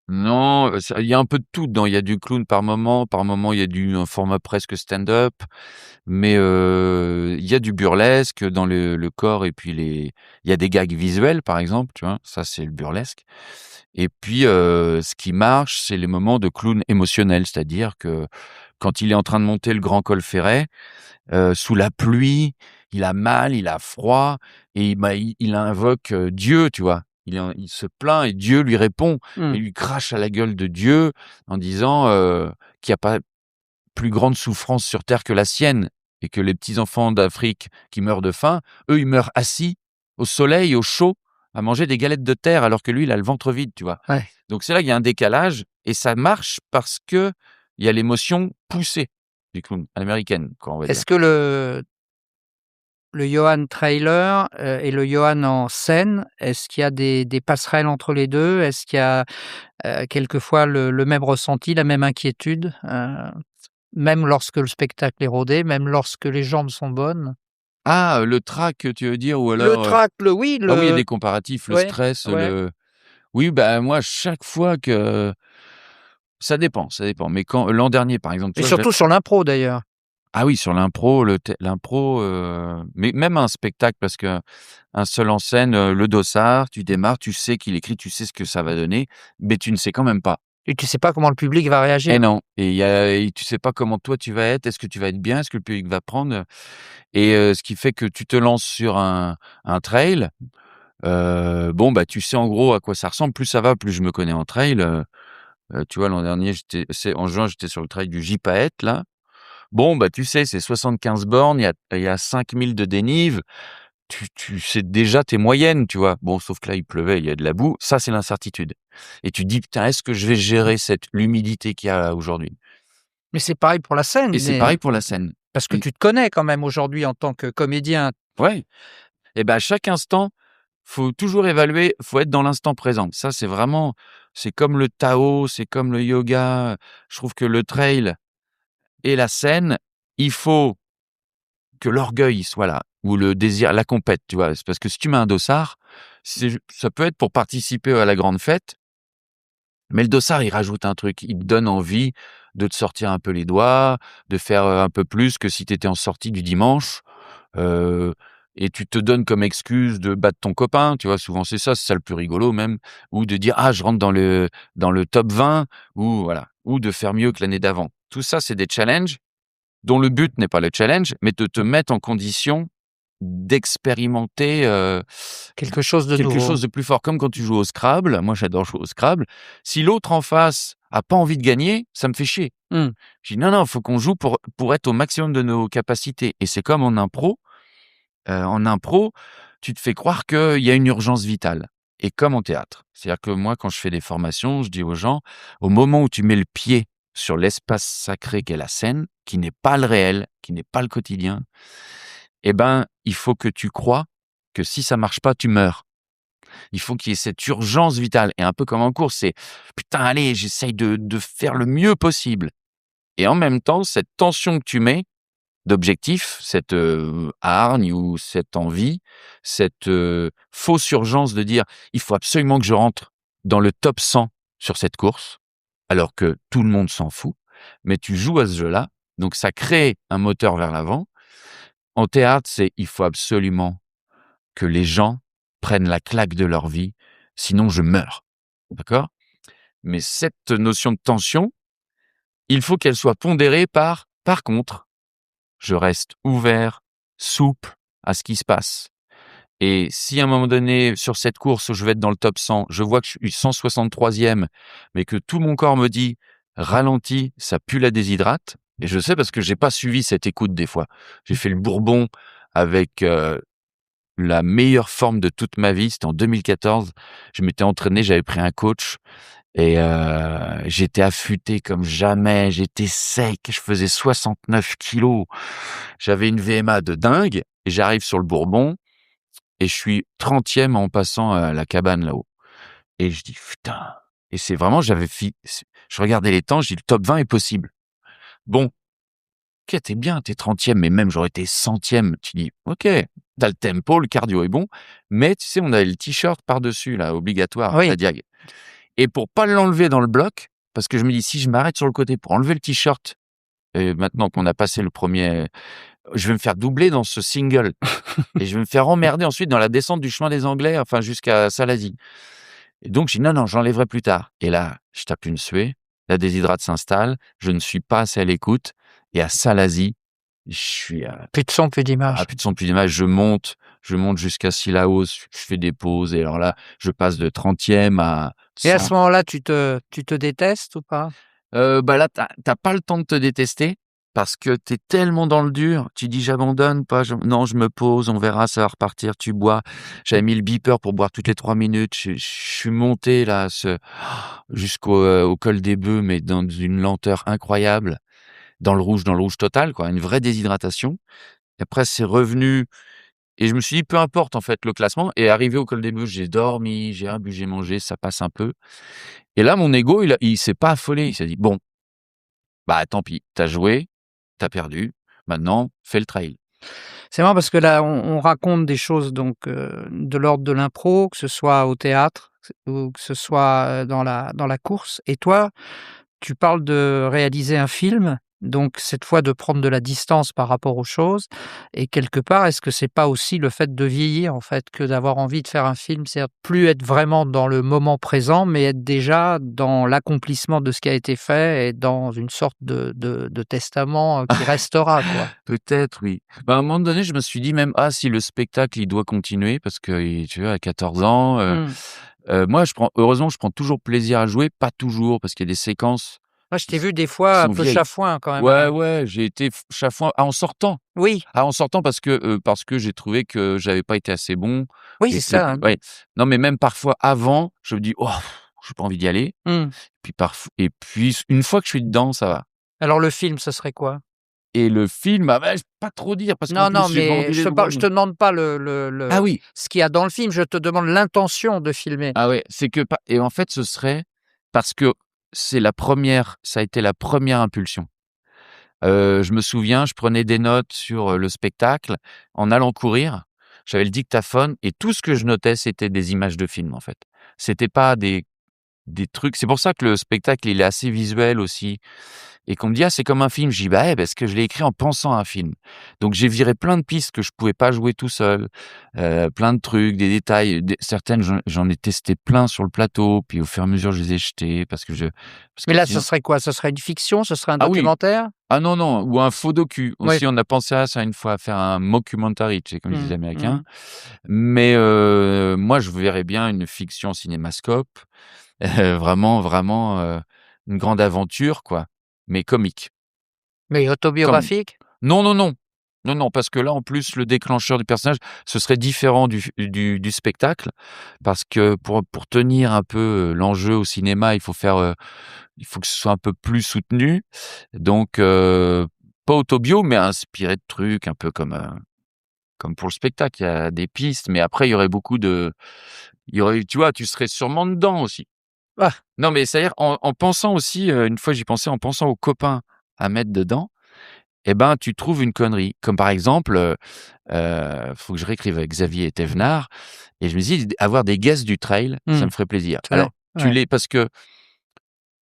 Non, ça il y a un peu de tout dedans. Il y a du clown par moment il y a un format presque stand-up, mais il y a du burlesque dans le corps et puis il y a des gags visuels, par exemple, tu vois? Ça, c'est le burlesque et puis, ce qui marche, c'est les moments de clown émotionnel. C'est-à-dire que quand il est en train de monter le grand col Ferret, sous la pluie, il a mal, il a froid et il invoque, Dieu, tu vois? Il se plaint et Dieu lui répond et Mmh. lui crache à la gueule de Dieu en disant, qu'il y a pas plus grande souffrance sur terre que la sienne et que les petits enfants d'Afrique qui meurent de faim, eux, ils meurent assis au soleil, au chaud, à manger des galettes de terre alors que lui, il a le ventre vide, tu vois? Ouais. Donc c'est là qu'il y a un décalage et ça marche parce qu'il y a l'émotion poussée du clown, à l'américaine, quoi, on va dire. Est-ce que le Johan trailer, et le Johan en scène, est-ce qu'il y a des passerelles entre les 2? Est-ce qu'il y a, quelquefois le même ressenti, la même inquiétude, même lorsque le spectacle est rodé, même lorsque les jambes sont bonnes? Ah, le trac, tu veux dire? Ou Le alors, trac, le oui, ah oui, il y a le des comparatifs, le ouais, stress, ouais, oui, moi, chaque fois que ça dépend, mais quand l'an dernier, par exemple, tu et vois, surtout sur l'impro d'ailleurs. ah oui, sur l'impro, l'impro, mais même un spectacle parce que un seul en scène, le dossard, tu démarres, tu sais qu'il écrit, tu sais ce que ça va donner, mais tu ne sais quand même pas. Et tu sais pas comment le public va réagir. Eh non, et tu sais pas comment toi tu vas être. Est-ce que tu vas être bien? Est-ce que le public va prendre? Et ce qui fait que tu te lances sur un trail, tu sais en gros à quoi ça ressemble. Plus ça va, plus je me connais en trail, tu vois, l'an dernier, en juin, j'étais sur le trail du J-Paët là. Bon, tu sais, c'est 75 bornes, il y a 5000 de dénive. Tu sais déjà tes moyennes, tu vois? Bon, sauf que là, il pleuvait, il y a de la boue. Ça, c'est l'incertitude et tu te dis: «Putain, est-ce que je vais gérer l'humidité qu'il y a aujourd'hui?» Mais c'est pareil pour la Et scène, c'est pareil pour la scène. parce que Mmh, tu te connais quand même aujourd'hui en tant que comédien. ouais, et à chaque instant, faut toujours évaluer, faut être dans l'instant présent. Ça, c'est comme le Tao, c'est comme le yoga. Je trouve que le trail et la scène, il faut que l'orgueil il soit là ou le désir, la compète, tu vois? C'est parce que si tu mets un dossard, ça peut être pour participer à la grande fête, mais le dossard, il rajoute un truc. Il te donne envie de te sortir un peu les doigts, de faire, un peu plus que si tu étais en sortie du dimanche, heu et tu te donnes comme excuse de battre ton copain, tu vois? Souvent c'est ça le plus rigolo même, ou de dire: «Ah, je rentre dans le top 20», ou voilà, ou de faire mieux que l'année d'avant. Tout ça, c'est des challenges dont le but n'est pas le challenge, mais de te mettre en condition d'expérimenter, Quelque chose de quelque nouveau. chose de plus fort. Comme quand tu joues au Scrabble, moi j'adore jouer au Scrabble. Si l'autre en face a pas envie de gagner, ça me fait chier. Mmh. Je dis: «Non, non, faut qu'on joue pour être au maximum de nos capacités», et c'est comme en impro, tu te fais croire qu'il y a une urgence vitale et comme en théâtre. C'est-à-dire que moi, quand je fais des formations, je dis aux gens: «Au moment où tu mets le pied sur l'espace sacré qu'est la scène, qui n'est pas le réel, qui n'est pas le quotidien, il faut que tu crois que si ça marche pas, tu meurs». Il faut qu'il y ait cette urgence vitale et un peu comme en course, c'est: «Putain, allez, j'essaye de faire le mieux possible», et en même temps, cette tension que tu mets d'objectif, cette, hargne ou cette envie, cette, fausse urgence de dire: «Il faut absolument que je rentre dans le top 100 sur cette course», alors que tout le monde s'en fout, mais tu joues à ce jeu-là, donc ça crée un moteur vers l'avant. En théâtre, c'est: il faut absolument que les gens prennent la claque de leur vie, sinon je meurs. D'accord? Mais cette notion de tension, il faut qu'elle soit pondérée par contre, je reste ouvert, souple à ce qui se passe. Et si à un moment donné, sur cette course où je vais être dans le top 100, je vois que je suis 163e, mais que tout mon corps me dit: «Ralentis, ça pue la déshydrate», et je sais parce que j'ai pas suivi cette écoute des fois. J'ai fait le bourbon avec, la meilleure forme de toute ma vie. C'était en 2014. Je m'étais entraîné, j'avais pris un coach et j'étais affûté comme jamais. J'étais sec, je faisais 69 kilos. J'avais une VMA de dingue et j'arrive sur le Bourbon et je suis 30e en passant la cabane là-haut. Et je dis putain. Et c'est vraiment, je regardais les temps, je dis le top 20 est possible. Bon, ok, t'es bien, t'es 30e, mais même j'aurais été 100e. Tu dis, ok, t'as le tempo, le cardio est bon, mais tu sais, on avait le t-shirt par-dessus, là, obligatoire, Oui. la diag. Et pour pas l'enlever dans le bloc, parce que je me dis, si je m'arrête sur le côté pour enlever le t-shirt, et maintenant qu'on a passé le premier, je vais me faire doubler dans ce single. Et je vais me faire emmerder ensuite dans la descente du chemin des Anglais, enfin, jusqu'à Salazie. Et donc, je dis, non, j'enlèverai plus tard. Et là, je tape une suée, la déshydrate s'installe, je ne suis pas assez à l'écoute. Et à Salazie, je suis Plus de son, plus d'image. plus de son, plus d'image. Je monte jusqu'à Sillaos, je fais des pauses. Et alors là, je passe de 30e à Et à 100. ce moment-là, tu te détestes ou pas? Là, t'as pas le temps de te détester parce que t'es tellement dans le dur. Tu dis, j'abandonne pas. Non, je me pose, on verra, ça va repartir. Tu bois. J'avais mis le beeper pour boire toutes les 3 minutes. Je suis monté là, jusqu'au au col des Bœufs, mais dans une lenteur incroyable. Dans le rouge total, quoi. Une vraie déshydratation. Et après, c'est revenu. Et je me suis dit, peu importe, en fait, le classement. Et arrivé au col des Bœufs, j'ai dormi, j'ai bu, j'ai mangé, ça passe un peu. Et là, mon ego, il s'est pas affolé. Il s'est dit, bon, bah, tant pis. T'as joué, t'as perdu. Maintenant, fais le trail. C'est marrant parce que là, on raconte des choses donc de l'ordre de l'impro, que ce soit au théâtre ou que ce soit dans la course. Et toi, tu parles de réaliser un film, donc cette fois de prendre de la distance par rapport aux choses. Et quelque part, est-ce que c'est pas aussi le fait de vieillir en fait que d'avoir envie de faire un film, c'est-à-dire plus être vraiment dans le moment présent, mais être déjà dans l'accomplissement de ce qui a été fait et dans une sorte de testament qui restera, quoi. Peut-être, oui. Bah, à un moment donné, je me suis dit même, ah, si le spectacle, il doit continuer parce que, tu vois, à 14 ans, moi, heureusement, je prends toujours plaisir à jouer, pas toujours, parce qu'il y a des séquences Moi, je qui t'ai vu des qui fois un sont peu vieilles. chafouin quand même, Ouais, ouais, j'ai été chafouin en sortant. Oui, Ah, en sortant parce que j'ai trouvé que j'avais pas été assez bon oui, et c'est que ça, hein. ouais. Non, mais même parfois avant, je me dis: «Oh, j'ai pas envie d'y aller». Mmh. Puis une fois que je suis dedans, ça va. Alors le film, ce serait quoi? Et le film, ah bah, je peux pas trop dire parce qu'en Non, non, plus j'ai mais vendu les droits je donc te demande pas ah oui, ce qu'il y a dans le film, je te demande l'intention de filmer. ah ouais, c'est que pas et en fait, ce serait parce que ça a été la première impulsion. Je me souviens, je prenais des notes sur, le spectacle en allant courir. J'avais le dictaphone et tout ce que je notais, c'était des images de films, en fait. C'était pas des trucs c'est pour ça que le spectacle, il est assez visuel aussi et qu'on me dit: «Ah, c'est comme un film». Je dis: «Bah, ouais, parce que je l'ai écrit en pensant à un film». Donc j'ai viré plein de pistes que je pouvais pas jouer tout seul, plein de trucs, des détails, certaines j'en ai testé plein sur le plateau, puis au fur et à mesure, je les ai jetés parce Mais que là, ce sinon serait quoi? Ce serait une fiction? Ce serait un ah oui! documentaire? Ah non, non, ou un faux docu. Oui. Aussi, on a pensé à ça une fois, à faire un mockumentary, tu sais, comme disent Mmh, les mmh. Américains. Mais moi, je verrais bien une fiction cinémascope, vraiment, vraiment, une grande aventure, quoi, mais comique. Mais Comme autobiographique? non, non, non. Non, non, parce que là, en plus, le déclencheur du personnage, ce serait différent du spectacle, parce que pour tenir un peu, l'enjeu au cinéma, il faut que ce soit un peu plus soutenu. Donc pas autobio, mais inspiré de trucs un peu comme pour le spectacle. Il y a des pistes, mais après il y aurait tu vois, tu serais sûrement dedans aussi. Ah! Non, mais c'est-à-dire en pensant aussi, une fois j'y pensais, en pensant aux copains à mettre dedans, et ben, tu trouves une connerie. Comme par exemple, faut que je réécrive avec Xavier et Thévenard et je me dis: «Avoir des guests du trail, ça Mmh. me ferait plaisir». Ouais, Alors, ouais. parce que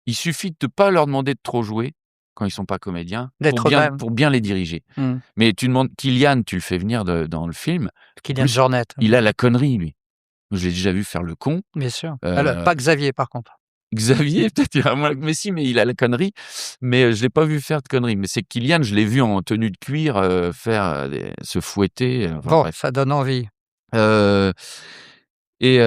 il suffit de pas leur demander de trop jouer, quand ils sont pas comédiens, D'être eux-mêmes. pour bien les diriger. Mmh. Mais tu demandes Kylian, tu le fais venir dans le film, en Kylian plus, Jornet, il a la connerie lui. Je l'ai déjà vu faire le con. bien sûr. Heu, Pas Xavier par contre. Xavier, peut-être il a moins mais si, mais il a la connerie, mais je l'ai pas vu faire de conneries. Mais c'est Kylian, je l'ai vu en tenue de cuir, faire, se fouetter, enfin Bon, bref. ça donne envie. Heu et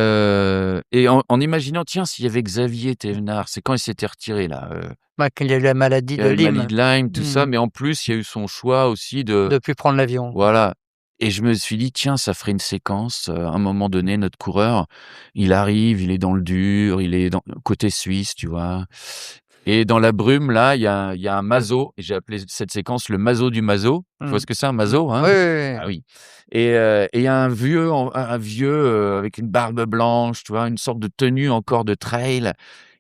en imaginant, tiens, s'il y avait Xavier Thévenard, c'est quand il s'était retiré là, Bah, qu'il y a eu la maladie il de a eu le maladie Lyme. de Lyme, tout Mmh. ça, mais en plus, il y a eu son choix aussi De plus prendre l'avion. voilà Et je me suis dit: «Tiens, ça ferait une séquence, à un moment donné, notre coureur, il arrive, il est dans le dur, il est dans côté suisse», tu vois? Et dans la brume, là, il y a un maso et j'ai appelé cette séquence le maso du maso. Tu vois Mmh. ce que c'est un maso, hein? Oui, oui, oui. Ah oui. Et il y a un vieux, avec une barbe blanche, tu vois? Une sorte de tenue encore de trail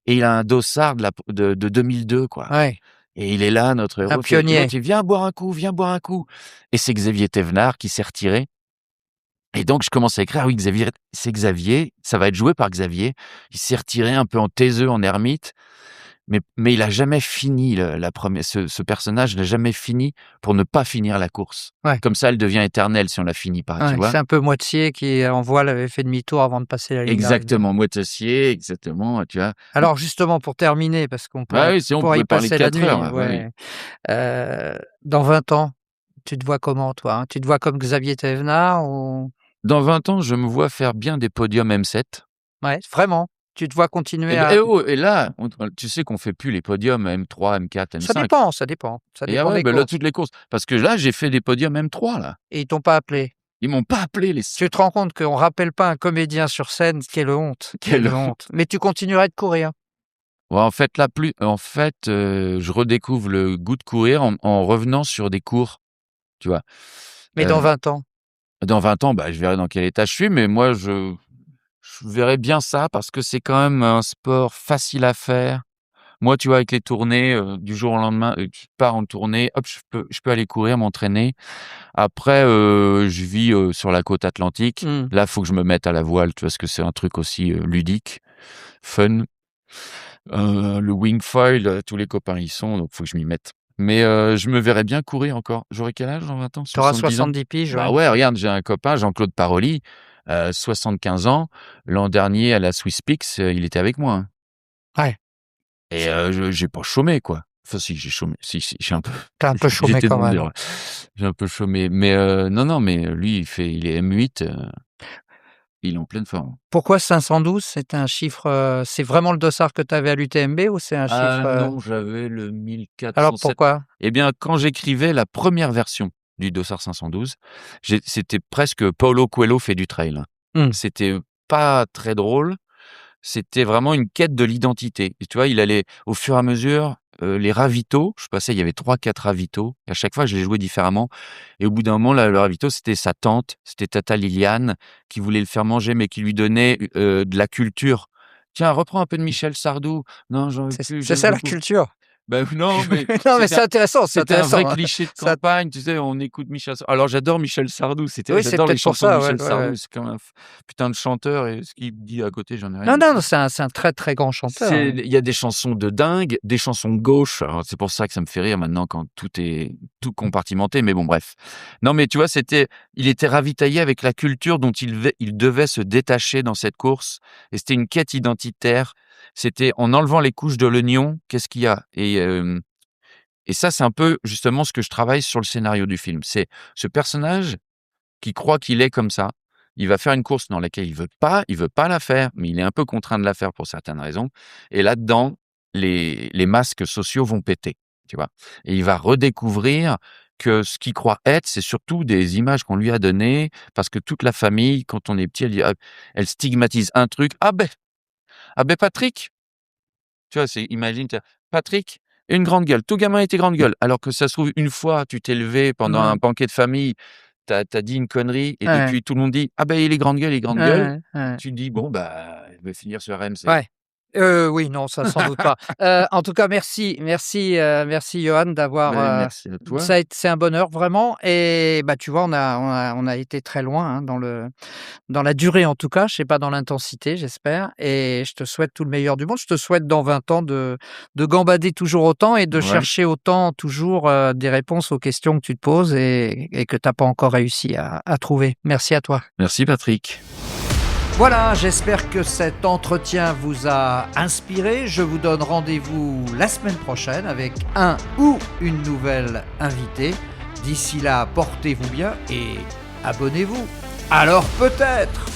et il a un dossard de 2002, quoi. Ouais, Et il est là, notre un héros, et pionnier. l'autre il: «Viens boire un coup, viens boire un coup» et c'est Xavier Thévenard qui s'est retiré et donc je commence à écrire: «Ah oui, Xavier, c'est Xavier, ça va être joué par Xavier». Il s'est retiré un peu en taiseux, en ermite, mais il a jamais fini la première. Ce personnage n'a jamais fini pour ne pas finir la course. Ouais. Comme ça, elle devient éternelle si on la finit pas, tu Ouais, vois? c'est un peu Moitié qui, en voile, avait fait demi-tour avant de passer la ligne d'arrivée. Exactement, moitassier, exactement, tu vois? Alors justement, pour terminer, parce qu'on Bah pourrait oui, sinon on pourrait y pourrait parler passer la 4 nuit, heures, bah oui. ouais. Dans 20 ans, tu te vois comment toi, hein? Tu te vois comme Xavier Thévenard ou Dans 20 ans, je me vois faire bien des podiums M7. ouais, vraiment? Tu te vois Et continuer beh, à oh, et là, tu sais qu'on fait plus les podiums M3, M4, ça M5. dépend, ça dépend. Ça Et ah dépend ouais, des bah là, courses toutes les courses. Parce que là, j'ai fait des podiums M3 là. et ils t'ont pas appelé. Ils m'ont pas appelé les Tu te rends compte qu'on rappelle pas un comédien sur scène? Quelle honte, quelle quelle honte. Mais tu continuerais de courir? ouais, en fait, je redécouvre le goût de courir en revenant sur des cours, tu vois? Mais dans Heu, 20 ans? dans 20 ans, bah, je verrai dans quel état je suis, mais moi, je verrais bien ça parce que c'est quand même un sport facile à faire. Moi, tu vois, avec les tournées, du jour au lendemain, tu pars en tournée, hop, je peux aller courir, m'entraîner. Après, je vis, sur la côte atlantique. Mmh. Là, faut que je me mette à la voile, tu vois? Parce que c'est un truc aussi, ludique, fun. Le wing foil, tous les copains y sont, donc faut que je m'y mette. Mais, je me verrais bien courir encore. J'aurai quel âge dans 20 ans? Tu auras 70 ans? 70 piges, Bah ouais. ouais, regarde, j'ai un copain, Jean-Claude Paroli, 75 ans. L'an dernier à la Swiss Peaks, il était avec moi, hein. Ouais, Et je j'ai pas chômé, quoi. Enfin si, j'ai chômé. Si, j'ai un peu tu as un peu chômé j'étais quand dans le même. dur, ouais. J'ai un peu chômé. Mais non, non, mais lui, il est M8, il est en pleine forme. Pourquoi 512? C'est un chiffre, c'est vraiment le dossard que tu avais à l'UTMB ou c'est un chiffre, Ah non, j'avais le alors 1407. pourquoi? Eh bien, quand j'écrivais la première version du Dossard 512, c'était presque Paulo Coelho fait du trail, hein. Mmh. C'était pas très drôle, c'était vraiment une quête de l'identité. Et tu vois, il allait au fur et à mesure, les ravitaux, je passais, il y avait 3-4 ravitaux et à chaque fois, je les jouais différemment et au bout d'un moment, là, le ravito, c'était sa tante, c'était tata Liliane qui voulait le faire manger, mais qui lui donnait, de la culture. «Tiens, reprends un peu de Michel Sardou». «Non, j'en veux plus, C'est j'aime ça la beaucoup». culture? Ben non, mais Non, mais c'était c'est intéressant, c'est c'était un vrai intéressant, hein. cliché de Ça campagne, tu sais, on écoute Michel Sardou. Alors j'adore Michel Sardou, oui, c'est j'adore les peut-être pour chansons de ça, ouais, Michel ouais, ouais. Sardou, c'est comme un putain de chanteur et ce qu'il dit à côté, j'en ai rien Non, à non, non, foutre. c'est un très, très grand chanteur, hein. Il y a des chansons de dingue, des chansons de gauche, alors c'est pour ça que ça me fait rire maintenant quand tout est tout compartimenté, mais bon bref. Non mais tu vois, il était ravitaillé avec la culture dont il devait se détacher dans cette course et c'était une quête identitaire. C'était en enlevant les couches de l'oignon, qu'est-ce qu'il y a? Et ça, c'est un peu justement ce que je travaille sur le scénario du film. C'est ce personnage qui croit qu'il est comme ça. Il va faire une course dans laquelle il veut pas la faire, mais il est un peu contraint de la faire pour certaines raisons. Et là-dedans, les masques sociaux vont péter, tu vois. Et il va redécouvrir que ce qu'il croit être, c'est surtout des images qu'on lui a données, parce que toute la famille, quand on est petit, elle stigmatise un truc. Ah ben Patrick, tu vois, imagine, Patrick, une grande gueule. Tout gamin était grande gueule. Alors que ça se trouve, une fois, tu t'es levé pendant un Mmh. banquet de famille, t'as dit une connerie et Ouais, depuis tout le monde dit: «Ah ben il est grande gueule, il est grande gueule». ouais, ouais. Tu te dis: «Bon bah, je vais finir sur RMC». Ouais. Oui, non, ça sans doute pas. En tout cas, merci Johan d'avoir, Beh, merci à toi. c'est un bonheur vraiment et bah, tu vois, on a été très loin, hein, dans la durée en tout cas, je sais pas dans l'intensité, j'espère et je te souhaite tout le meilleur du monde. Je te souhaite dans 20 ans de gambader toujours autant et de Ouais. chercher autant toujours, des réponses aux questions que tu te poses et que tu as pas encore réussi à trouver. Merci à toi. Merci Patrick. Voilà, j'espère que cet entretien vous a inspiré. Je vous donne rendez-vous la semaine prochaine avec un ou une nouvelle invitée. D'ici là, portez-vous bien et abonnez-vous. Alors peut-être